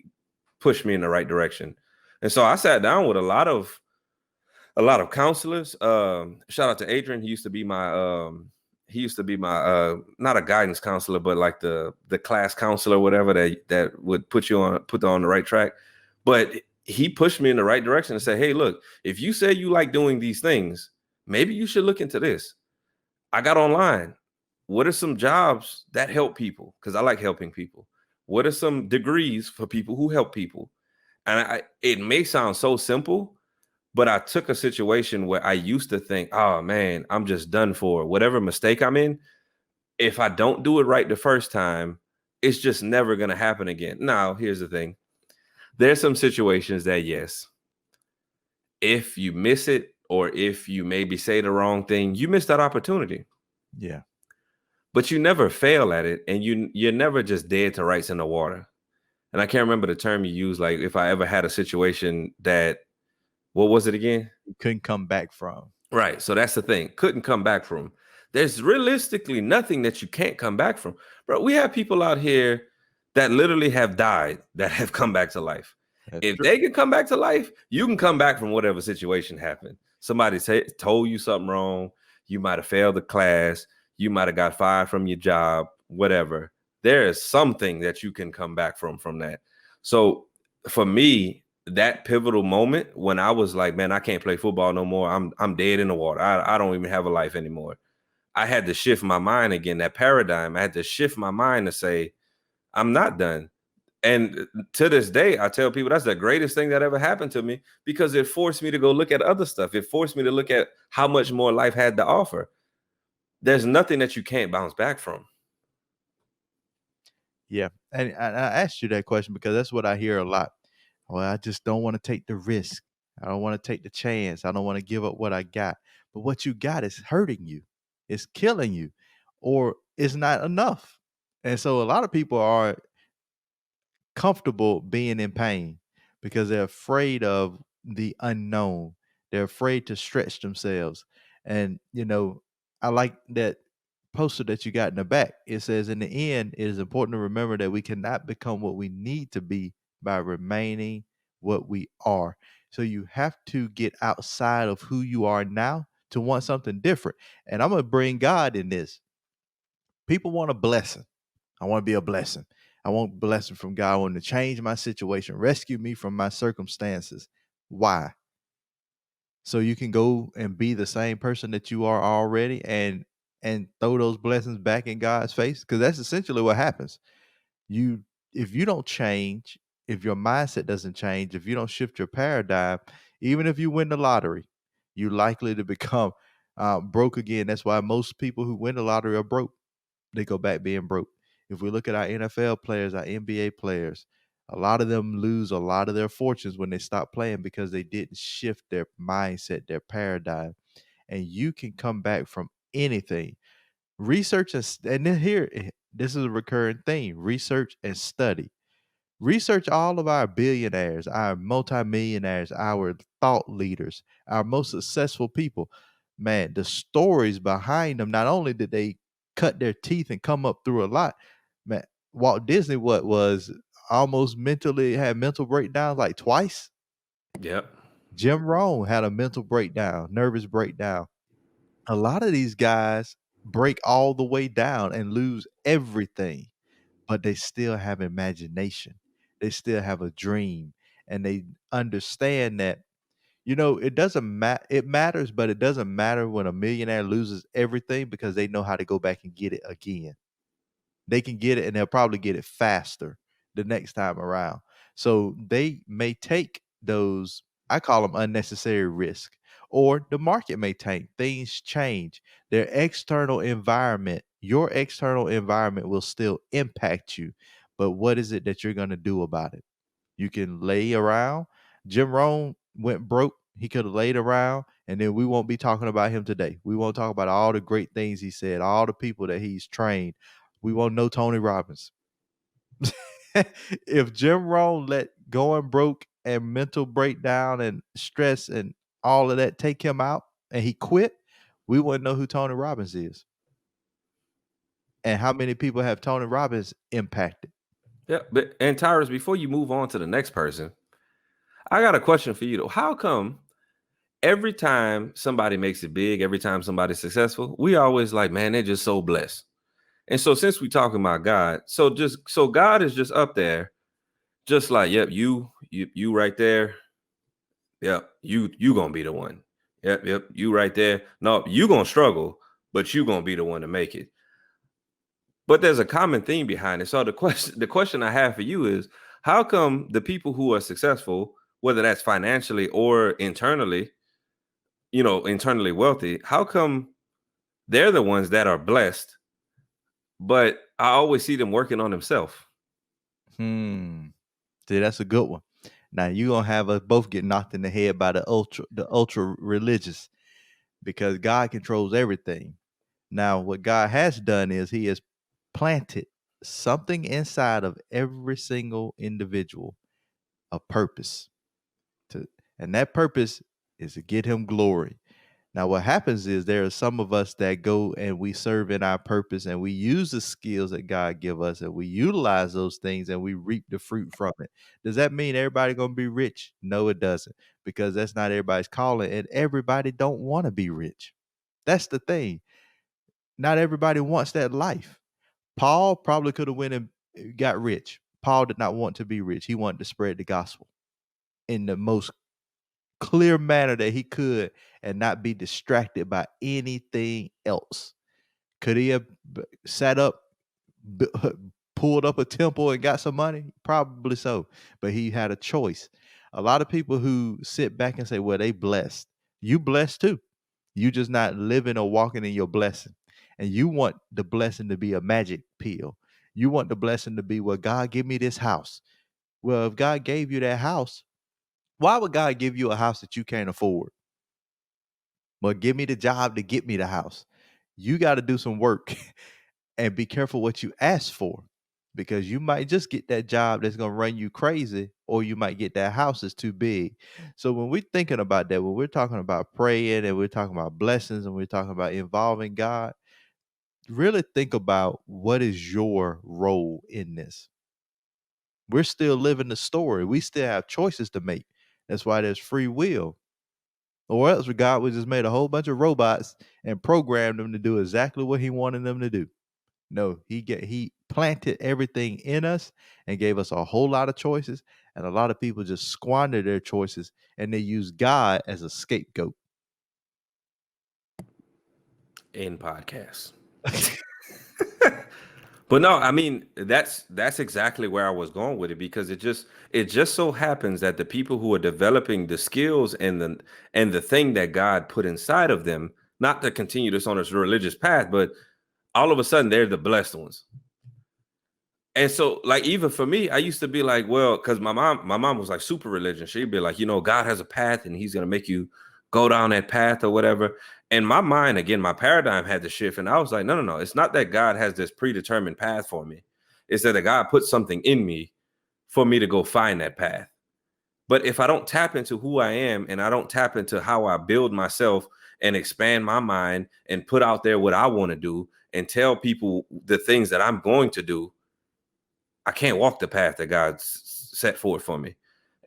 push me in the right direction? And so I sat down with a lot of counselors. Shout out to Adrian. He used to be my not a guidance counselor, but like the class counselor, whatever that would put on the right track. But he pushed me in the right direction and said, hey, look, if you say you like doing these things, maybe you should look into this. I got online. What are some jobs that help people? Because I like helping people. What are some degrees for people who help people? And it may sound so simple, but I took a situation where I used to think, oh man, I'm just done for. Whatever mistake I'm in, if I don't do it right the first time, it's just never going to happen again. Now, here's the thing. There's some situations that, yes, if you miss it or if you maybe say the wrong thing, you miss that opportunity. Yeah. But you never fail at it, and you're never just dead to rights in the water. And I can't remember the term you used, like if I ever had a situation that, what was it again? You couldn't come back from. Right. So that's the thing. Couldn't come back from. There's realistically nothing that you can't come back from. Bro, we have people out here that literally have died that have come back to life. That's If true. they can come back to life, you can come back from whatever situation happened. Somebody told you something wrong. You might have failed the class. You might have got fired from your job, whatever. There is something that you can come back from that. So for me, that pivotal moment when I was like, man, I can't play football no more. I'm dead in the water. I don't even have a life anymore. I had to shift my mind again, that paradigm. I had to shift my mind to say, I'm not done. And to this day, I tell people that's the greatest thing that ever happened to me because it forced me to go look at other stuff. It forced me to look at how much more life had to offer. There's nothing that you can't bounce back from. Yeah. And I asked you that question because that's what I hear a lot. Well, I just don't want to take the risk. I don't want to take the chance. I don't want to give up what I got. But what you got is hurting you. It's killing you or it's not enough. And so a lot of people are comfortable being in pain because they're afraid of the unknown. They're afraid to stretch themselves. And, I like that poster that you got in the back. It says, in the end, it is important to remember that we cannot become what we need to be by remaining what we are. So you have to get outside of who you are now to want something different. And I'm going to bring God in this. People want a blessing. I want to be a blessing. I want blessing from God. I want to change my situation, rescue me from my circumstances. Why? So you can go and be the same person that you are already and throw those blessings back in God's face, because that's essentially what happens. You If you don't change, if your mindset doesn't change, if you don't shift your paradigm, even if you win the lottery, you're likely to become broke again. That's why most people who win the lottery are broke. They go back being broke. If we look at our NFL players, our NBA players, a lot of them lose a lot of their fortunes when they stop playing because they didn't shift their mindset, their paradigm. And you can come back from anything. Research and then here, this is a recurring theme: research and study. Research all of our billionaires, our multimillionaires, our thought leaders, our most successful people. Man, the stories behind them, not only did they cut their teeth and come up through a lot, man, Walt Disney, what was almost mentally had mental breakdowns like twice. Yep. Jim Rohn had a mental breakdown, nervous breakdown. A lot of these guys break all the way down and lose everything, but they still have imagination. They still have a dream, and they understand that You know, it doesn't matter. It matters, but it doesn't matter when a millionaire loses everything because they know how to go back and get it again. They can get it and they'll probably get it faster the next time around. So they may take those, I call them unnecessary risk, or the market may tank. Things change. Their external environment, your external environment will still impact you. But what is it that you're going to do about it? You can lay around. Jim Rohn went broke. He could have laid around, and then we won't be talking about him today. We won't talk about all the great things he said, all the people that he's trained. We won't know Tony Robbins. If Jim Rohn let going broke and mental breakdown and stress and all of that take him out and he quit, we wouldn't know who Tony Robbins is. And how many people have Tony Robbins impacted? Yeah, and Tyrus, before you move on to the next person, I got a question for you though. How come every time somebody makes it big, every time somebody's successful, we always like, man, they're just so blessed. And so since we talking about God, so God is just up there, just like, yep, you right there. Yep, you gonna be the one. Yep, you right there. No, you gonna struggle, but you gonna be the one to make it. But there's a common theme behind it. So the question I have for you is, how come the people who are successful, whether that's financially or internally, internally wealthy, how come they're the ones that are blessed, but I always see them working on themselves? See, that's a good one. Now you're gonna have us both get knocked in the head by the ultra religious because God controls everything. Now, what God has done is He has planted something inside of every single individual, a purpose. And that purpose is to get Him glory. Now, what happens is there are some of us that go and we serve in our purpose and we use the skills that God give us and we utilize those things and we reap the fruit from it. Does that mean everybody going to be rich? No, it doesn't, because that's not everybody's calling and everybody don't want to be rich. That's the thing. Not everybody wants that life. Paul probably could have went and got rich. Paul did not want to be rich. He wanted to spread the gospel in the most clear manner that he could and not be distracted by anything else. Could he have sat up, pulled up a temple and got some money? Probably so, but he had a choice. A lot of people who sit back and say, well, they blessed. You blessed too. You just not living or walking in your blessing. And you want the blessing to be a magic pill. You want the blessing to be, well, God, give me this house. Well, if God gave you that house, why would God give you a house that you can't afford? Well, give me the job to get me the house. You got to do some work and be careful what you ask for, because you might just get that job that's going to run you crazy, or you might get that house that's too big. So when we're thinking about that, when we're talking about praying and we're talking about blessings and we're talking about involving God, really think about what is your role in this. We're still living the story. We still have choices to make. That's why there's free will. Or else God would just made a whole bunch of robots and programmed them to do exactly what he wanted them to do. No, he planted everything in us and gave us a whole lot of choices. And a lot of people just squander their choices and they use God as a scapegoat. In podcasts. But no, I mean, that's exactly where I was going with it, because it just so happens that the people who are developing the skills and the thing that God put inside of them, not to continue this on this religious path, but all of a sudden they're the blessed ones. And so, like, even for me, I used to be like, well, because my mom was like super religious. She'd be like, God has a path and he's gonna make you go down that path or whatever. And my mind, again, my paradigm had to shift. And I was like, no. It's not that God has this predetermined path for me. It's that God put something in me for me to go find that path. But if I don't tap into who I am and I don't tap into how I build myself and expand my mind and put out there what I want to do and tell people the things that I'm going to do, I can't walk the path that God set forth for me.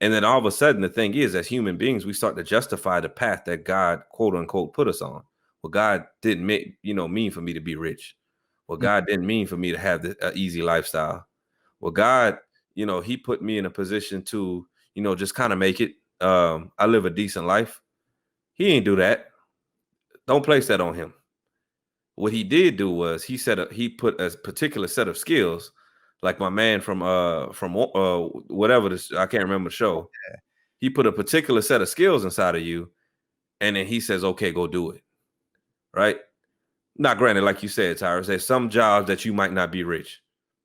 And then all of a sudden, the thing is, as human beings, we start to justify the path that God, quote unquote, put us on. Well, God didn't mean for me to be rich. Well, God didn't mean for me to have the easy lifestyle. Well, God, he put me in a position to, just kind of make it. I live a decent life. He ain't do that. Don't place that on him. What he did do was he put a particular set of skills, like my man from whatever this, I can't remember the show. He put a particular set of skills inside of you, and then he says, okay, go do it. Right? Now, granted, like you said, Tyrus, there's some jobs that you might not be rich.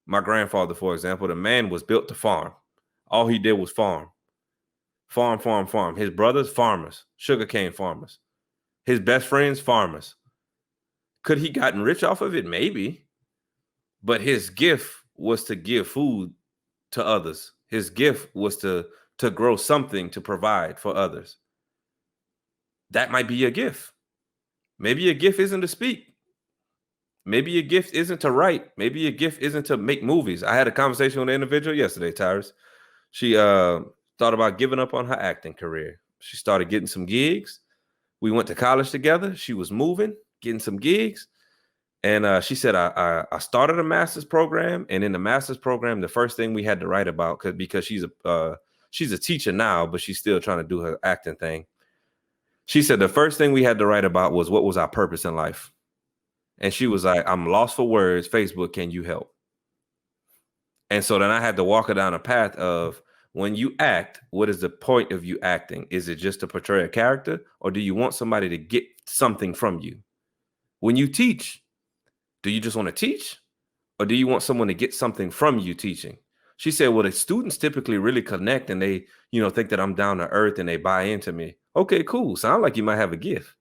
My grandfather, for example, the man was built to farm. All he did was farm. Farm, farm, farm. His brothers, farmers, sugarcane farmers. His best friends, farmers. Could he gotten rich off of it? Maybe. But his gift was to give food to others. His gift was to grow something to provide for others. That might be your gift. Maybe your gift isn't to speak. Maybe your gift isn't to write. Maybe your gift isn't to make movies. I had a conversation with an individual yesterday, Tyrus. She thought about giving up on her acting career. She started getting some gigs. We went to college together. She was moving, getting some gigs. And she said, I started a master's program. And in the master's program, the first thing we had to write about, because she's a teacher now, but she's still trying to do her acting thing. She said the first thing we had to write about was what was our purpose in life. And she was like, I'm lost for words. Facebook, can you help? And so then I had to walk her down a path of, when you act, what is the point of you acting? Is it just to portray a character, or do you want somebody to get something from you? When you teach, do you just want to teach, or do you want someone to get something from you teaching? She said, well, the students typically really connect, and they, think that I'm down to earth and they buy into me. Okay, cool. Sound like you might have a gift,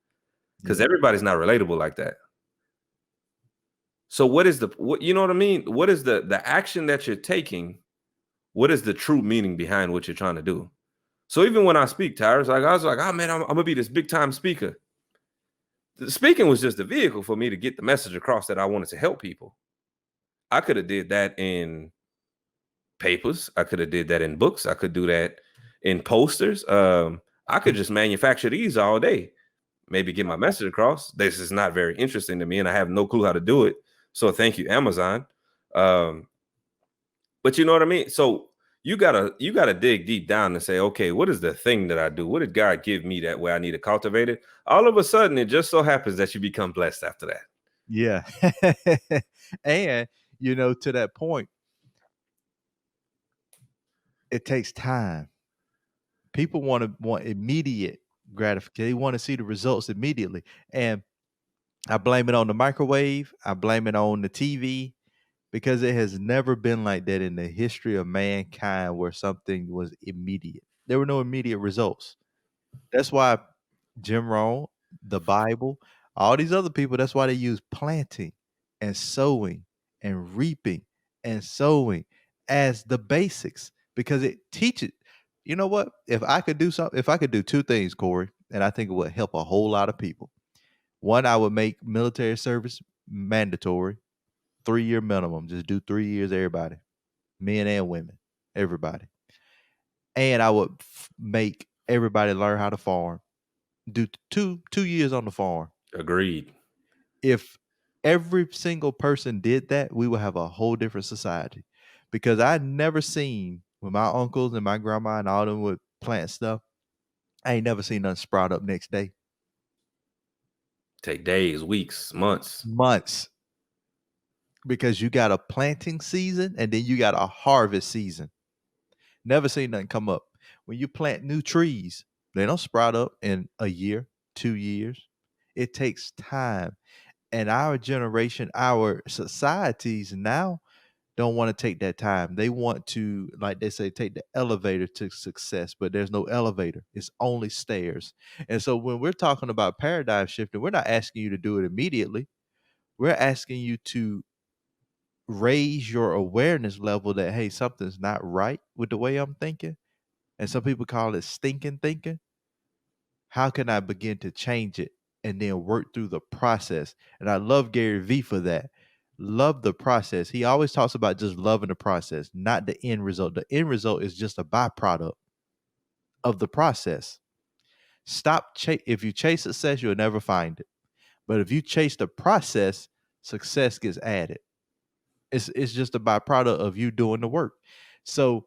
because everybody's not relatable like that. So what you know what I mean? What is the action that you're taking? What is the true meaning behind what you're trying to do? So even when I speak, Tyrus, I was like, oh man, I'm gonna be this big time speaker. The speaking was just a vehicle for me to get the message across that I wanted to help people. I could have did that in papers. I could have did that in books. I could do that in posters. I could just manufacture these all day, maybe get my message across. This is not very interesting to me, and I have no clue how to do it. So thank you, Amazon. But you know what I mean? So you gotta dig deep down and say, okay, what is the thing that I do? What did God give me that way I need to cultivate it? All of a sudden, it just so happens that you become blessed after that. Yeah. And, to that point, it takes time. People want immediate gratification. They want to see the results immediately. And I blame it on the microwave. I blame it on the TV, because it has never been like that in the history of mankind where something was immediate. There were no immediate results. That's why Jim Rohn, the Bible, all these other people, that's why they use planting and sowing and reaping and sowing as the basics, because it teaches. You know what? If I could do something, if I could do two things, Corey, and I think it would help a whole lot of people. One, I would make military service mandatory, 3-year minimum. Just do 3 years, everybody, men and women, everybody. And I would make everybody learn how to farm. Do 2 years on the farm. Agreed. If every single person did that, we would have a whole different society. Because I never seen, when my uncles and my grandma and all them would plant stuff, I ain't never seen nothing sprout up next day. Take days, weeks, Months. Because you got a planting season and then you got a harvest season. Never seen nothing come up. When you plant new trees, they don't sprout up in a year, 2 years. It takes time. And our generation, our societies now don't want to take that time. They want to, like they say, take the elevator to success, but there's no elevator. It's only stairs. And so when we're talking about paradigm shifting, we're not asking you to do it immediately. We're asking you to raise your awareness level that, hey, something's not right with the way I'm thinking. And some people call it stinking thinking. How can I begin to change it and then work through the process? And I love Gary Vee for that. Love the process. He always talks about just loving the process, not the end result. The end result is just a byproduct of the process. If you chase success, you'll never find it. But if you chase the process, success gets added. It's just a byproduct of you doing the work. So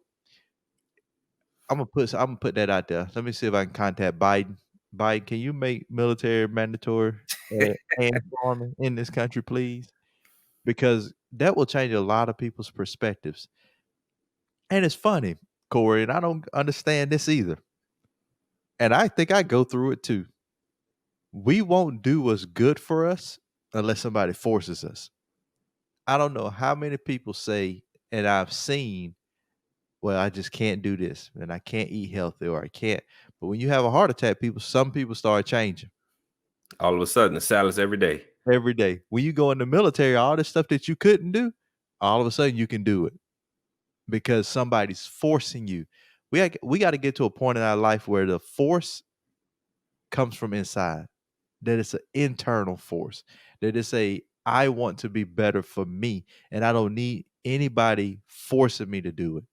I'm gonna put that out there. Let me see if I can contact Biden. Biden, can you make military mandatory hand farming in this country, please? Because that will change a lot of people's perspectives. And it's funny, Corey, and I don't understand this either. And I think I go through it too. We won't do what's good for us unless somebody forces us. I don't know how many people say, and I've seen, well, I just can't do this and I can't eat healthy or I can't. But when you have a heart attack, some people start changing All of a sudden, the salads every day. every day. When you go in the military, all this stuff that you couldn't do, all of a sudden you can do it because somebody's forcing you. We got to get to a point in our life where the force comes from inside, that it's an internal force, that it's a I want to be better for me and I don't need anybody forcing me to do it.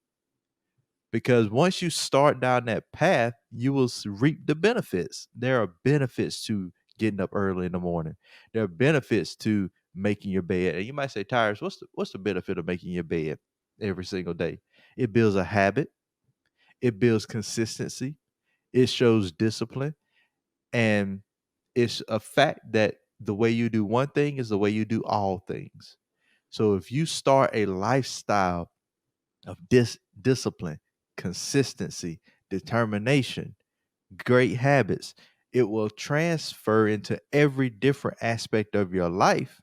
Because once you start down that path, you will reap the benefits. There are benefits to getting up early in the morning. There are benefits to making your bed. And you might say, Tyrus, what's the benefit of making your bed every single day? It builds a habit. It builds consistency. It shows discipline. And it's a fact that the way you do one thing is the way you do all things. So if you start a lifestyle of discipline, consistency, determination, great habits, it will transfer into every different aspect of your life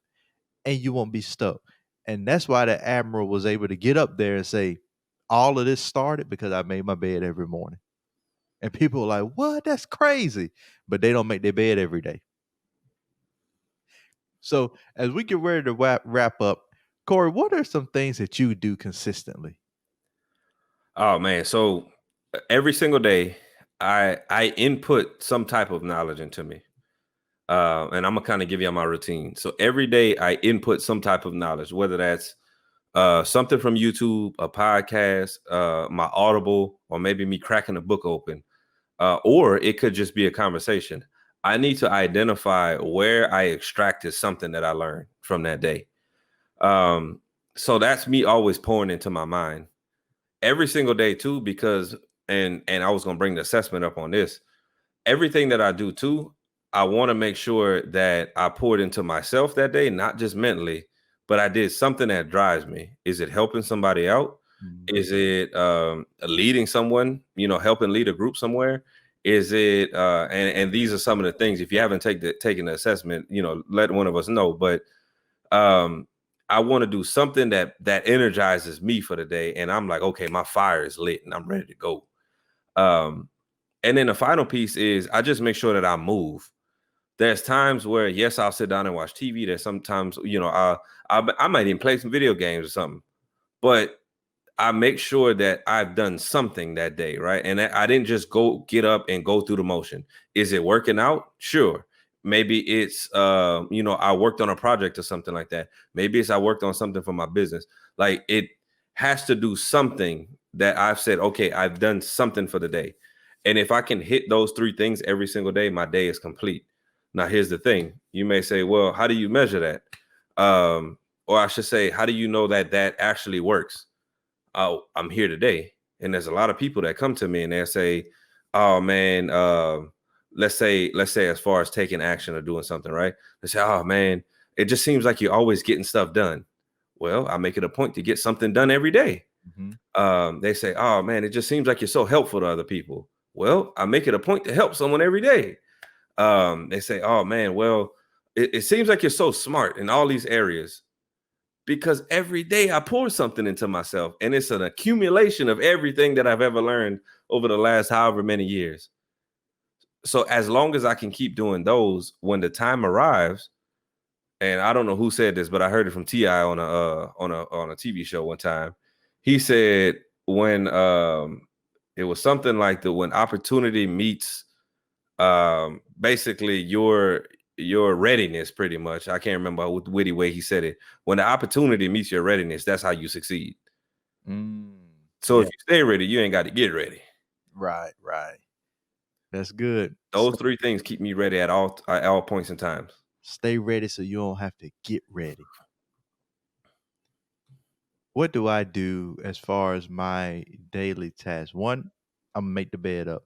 and you won't be stuck. And that's why the admiral was able to get up there and say, all of this started because I made my bed every morning. And people are like, what? That's crazy. But they don't make their bed every day. So as we get ready to wrap up, Corey, what are some things that you do consistently? Oh man, so every single day I input some type of knowledge into me. And I'm gonna kind of give you my routine. So every day I input some type of knowledge, whether that's something from YouTube, a podcast, my Audible, or maybe me cracking a book open, or it could just be a conversation. I need to identify where I extracted something that I learned from that day. Um, so that's me always pouring into my mind every single day too, because and I was gonna bring the assessment up on this. Everything that I do too, I want to make sure that I pour it into myself that day, not just mentally, but I did something that drives me. Is it helping somebody out? Mhm. Is it leading someone, helping lead a group somewhere? Is it and these are some of the things. If you haven't taken the assessment, let one of us know. But um I want to do something that energizes me for the day. And I'm like, okay, my fire is lit and I'm ready to go. Um, and then the final piece is I just make sure that I move. There's times where, yes, I'll sit down and watch TV. There's sometimes, I might even play some video games or something. But I make sure that I've done something that day, right? And I didn't just get up and go through the motion. Is it working out? Sure. Maybe it's I worked on a project or something like that. Maybe it's I worked on something for my business. Like it has to do something that I've said, okay, I've done something for the day. And if I can hit those three things every single day, my day is complete. Now, here's the thing. You may say, well, how do you measure that? Or I should say, how do you know that that actually works? Oh, I'm here today. And there's a lot of people that come to me and they say, oh man, let's say as far as taking action or doing something, right? They say, oh man, it just seems like you're always getting stuff done. Well, I make it a point to get something done every day. Mhm. They say, oh man, it just seems like you're so helpful to other people. Well, I make it a point to help someone every day. They say, oh man, well, it seems like you're so smart in all these areas because every day I pour something into myself and it's an accumulation of everything that I've ever learned over the last however many years. So as long as I can keep doing those, when the time arrives, and I don't know who said this, but I heard it from Ti on a TV show one time. He said when it was something like the when opportunity meets basically your readiness, pretty much. I can't remember what witty way he said it. When the opportunity meets your readiness, that's how you succeed. Mm. So if Yeah. you stay ready, you ain't got to get ready. Right, right. That's good. Those three things keep me ready at all points in times. Stay ready so you don't have to get ready. What do I do as far as my daily tasks? One, I'm gonna make the bed up.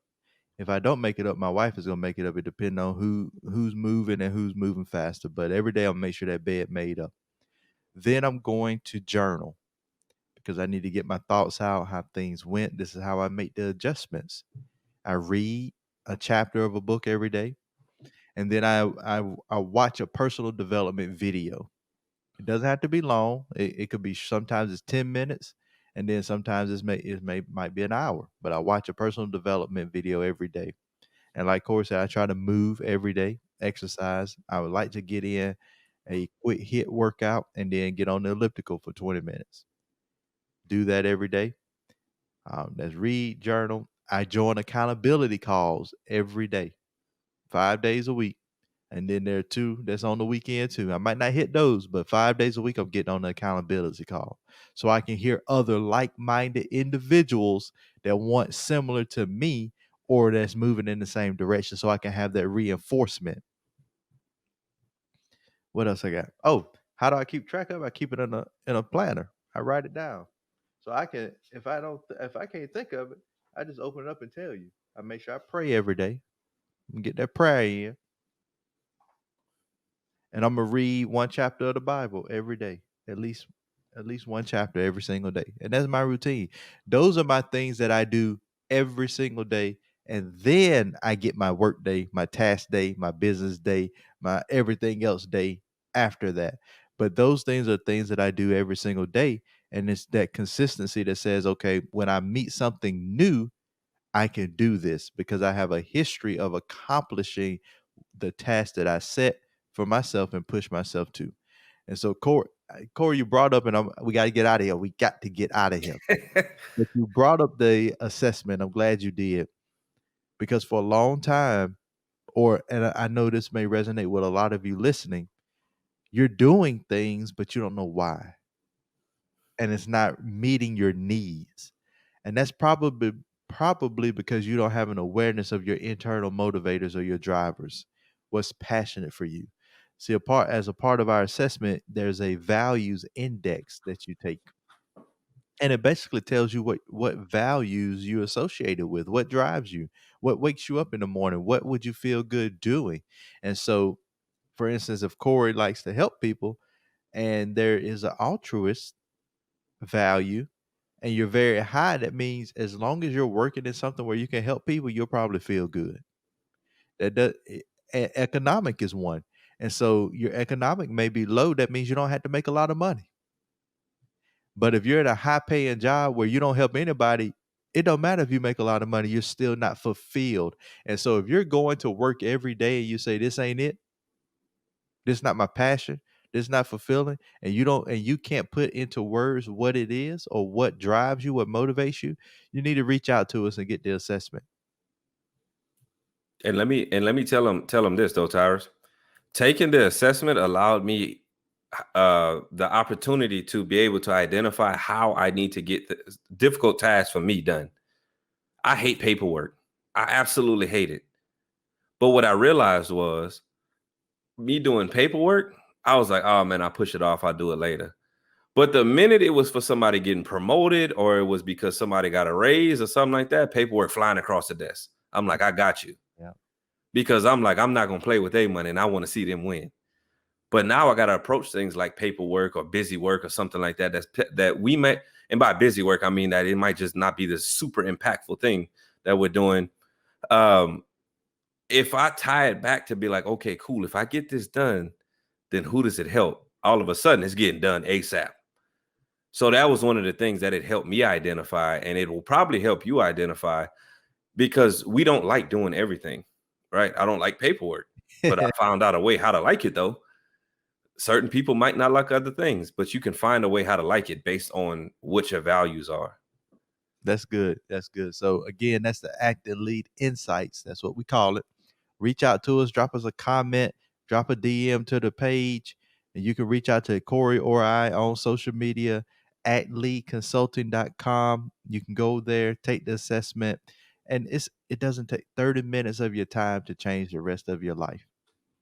If I don't make it up, my wife is gonna make it up. It depends on who's moving and who's moving faster. But every day I'm gonna make sure that bed made up. Then I'm going to journal because I need to get my thoughts out, how things went. This is how I make the adjustments. I read a chapter of a book every day, and then I watch a personal development video. It doesn't have to be long. It could be sometimes it's 10 minutes, and then sometimes might be an hour. But I watch a personal development video every day. And like Corey said, I try to move every day, exercise. I would like to get in a quick hit workout and then get on the elliptical for 20 minutes. Do that every day. That's read, journal. I join accountability calls every day, 5 days a week. And then there are two that's on the weekend too. I might not hit those, but 5 days a week I'm getting on the accountability call. So I can hear other like-minded individuals that want similar to me or that's moving in the same direction so I can have that reinforcement. What else I got? Oh, how do I keep track of it? I keep it in a planner. I write it down. So I can if I can't think of it, I just open it up and tell you. I make sure I pray every day and get that prayer in. And I'm gonna read one chapter of the Bible every day, at least one chapter every single day, and that's my routine. Those are my things that I do every single day, and then I get my work day, my task day, my business day, my everything else day after that. But those things are things that I do every single day, and it's that consistency that says, okay, when I meet something new, I can do this because I have a history of accomplishing the task that I set for myself and push myself to. And so, Corey, you brought up, and we got to get out of here. We got to get out of here. But you brought up the assessment. I'm glad you did because for a long time, and I know this may resonate with a lot of you listening, you're doing things, but you don't know why, and it's not meeting your needs, and that's probably because you don't have an awareness of your internal motivators or your drivers. What's passionate for you? See, as a part of our assessment, there's a values index that you take, and it basically tells you what values you associated with, what drives you, what wakes you up in the morning, what would you feel good doing. And so, for instance, if Corey likes to help people, and there is an altruist value and you're very high, that means as long as you're working in something where you can help people, you'll probably feel good. That does, economic is one. And so your economic may be low. That means you don't have to make a lot of money. But if you're at a high paying job where you don't help anybody, it don't matter if you make a lot of money, you're still not fulfilled. And so if you're going to work every day and you say, this ain't it, this is not my passion, this is not fulfilling, and you can't put into words what it is or what drives you, what motivates you, you need to reach out to us and get the assessment. And let me tell them this though, Tyrus. Taking the assessment allowed me the opportunity to be able to identify how I need to get the difficult tasks for me done. I hate paperwork. I absolutely hate it. But what I realized was me doing paperwork, I was like, oh man, I'll push it off. I'll do it later. But the minute it was for somebody getting promoted or it was because somebody got a raise or something like that, paperwork flying across the desk. I'm like, I got you. Yeah. Because I'm like, I'm not going to play with their money and I want to see them win. But now I got to approach things like paperwork or busy work or something like that. That we may, and by busy work, I mean that it might just not be the super impactful thing that we're doing. If I tie it back to be like, okay, cool. If I get this done, then who does it help? All of a sudden it's getting done ASAP. So that was one of the things that it helped me identify, and it will probably help you identify because we don't like doing everything, right? I don't like paperwork, but I found out a way how to like it though. Certain people might not like other things, but you can find a way how to like it based on what your values are. That's good. That's good. So again, that's the Act and Lead Insights. That's what we call it. Reach out to us, drop us a comment, drop a DM to the page, and you can reach out to Corey or I on social media at leadconsulting.com. You can go there, take the assessment, and it doesn't take 30 minutes of your time to change the rest of your life.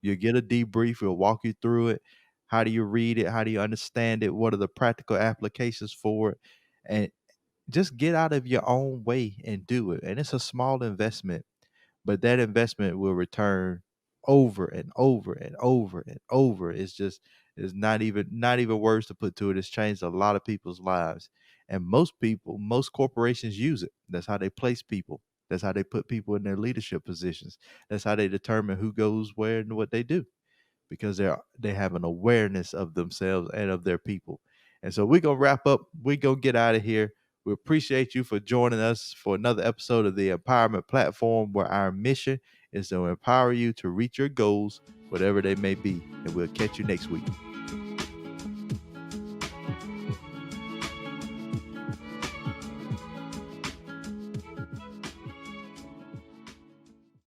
You'll get a debrief, we'll walk you through it. How do you read it? How do you understand it? What are the practical applications for it? And just get out of your own way and do it. And it's a small investment, but that investment will return over and over and over and over. It's just, it's not even words to put to it. It's changed a lot of people's lives. And most corporations use it. That's how they place people. That's how they put people in their leadership positions. That's how they determine who goes where and what they do, because they have an awareness of themselves and of their people. And so we're gonna wrap up. We're gonna get out of here. We appreciate you for joining us for another episode of the Empowerment Platform, where our mission is to empower you to reach your goals, whatever they may be. And we'll catch you next week.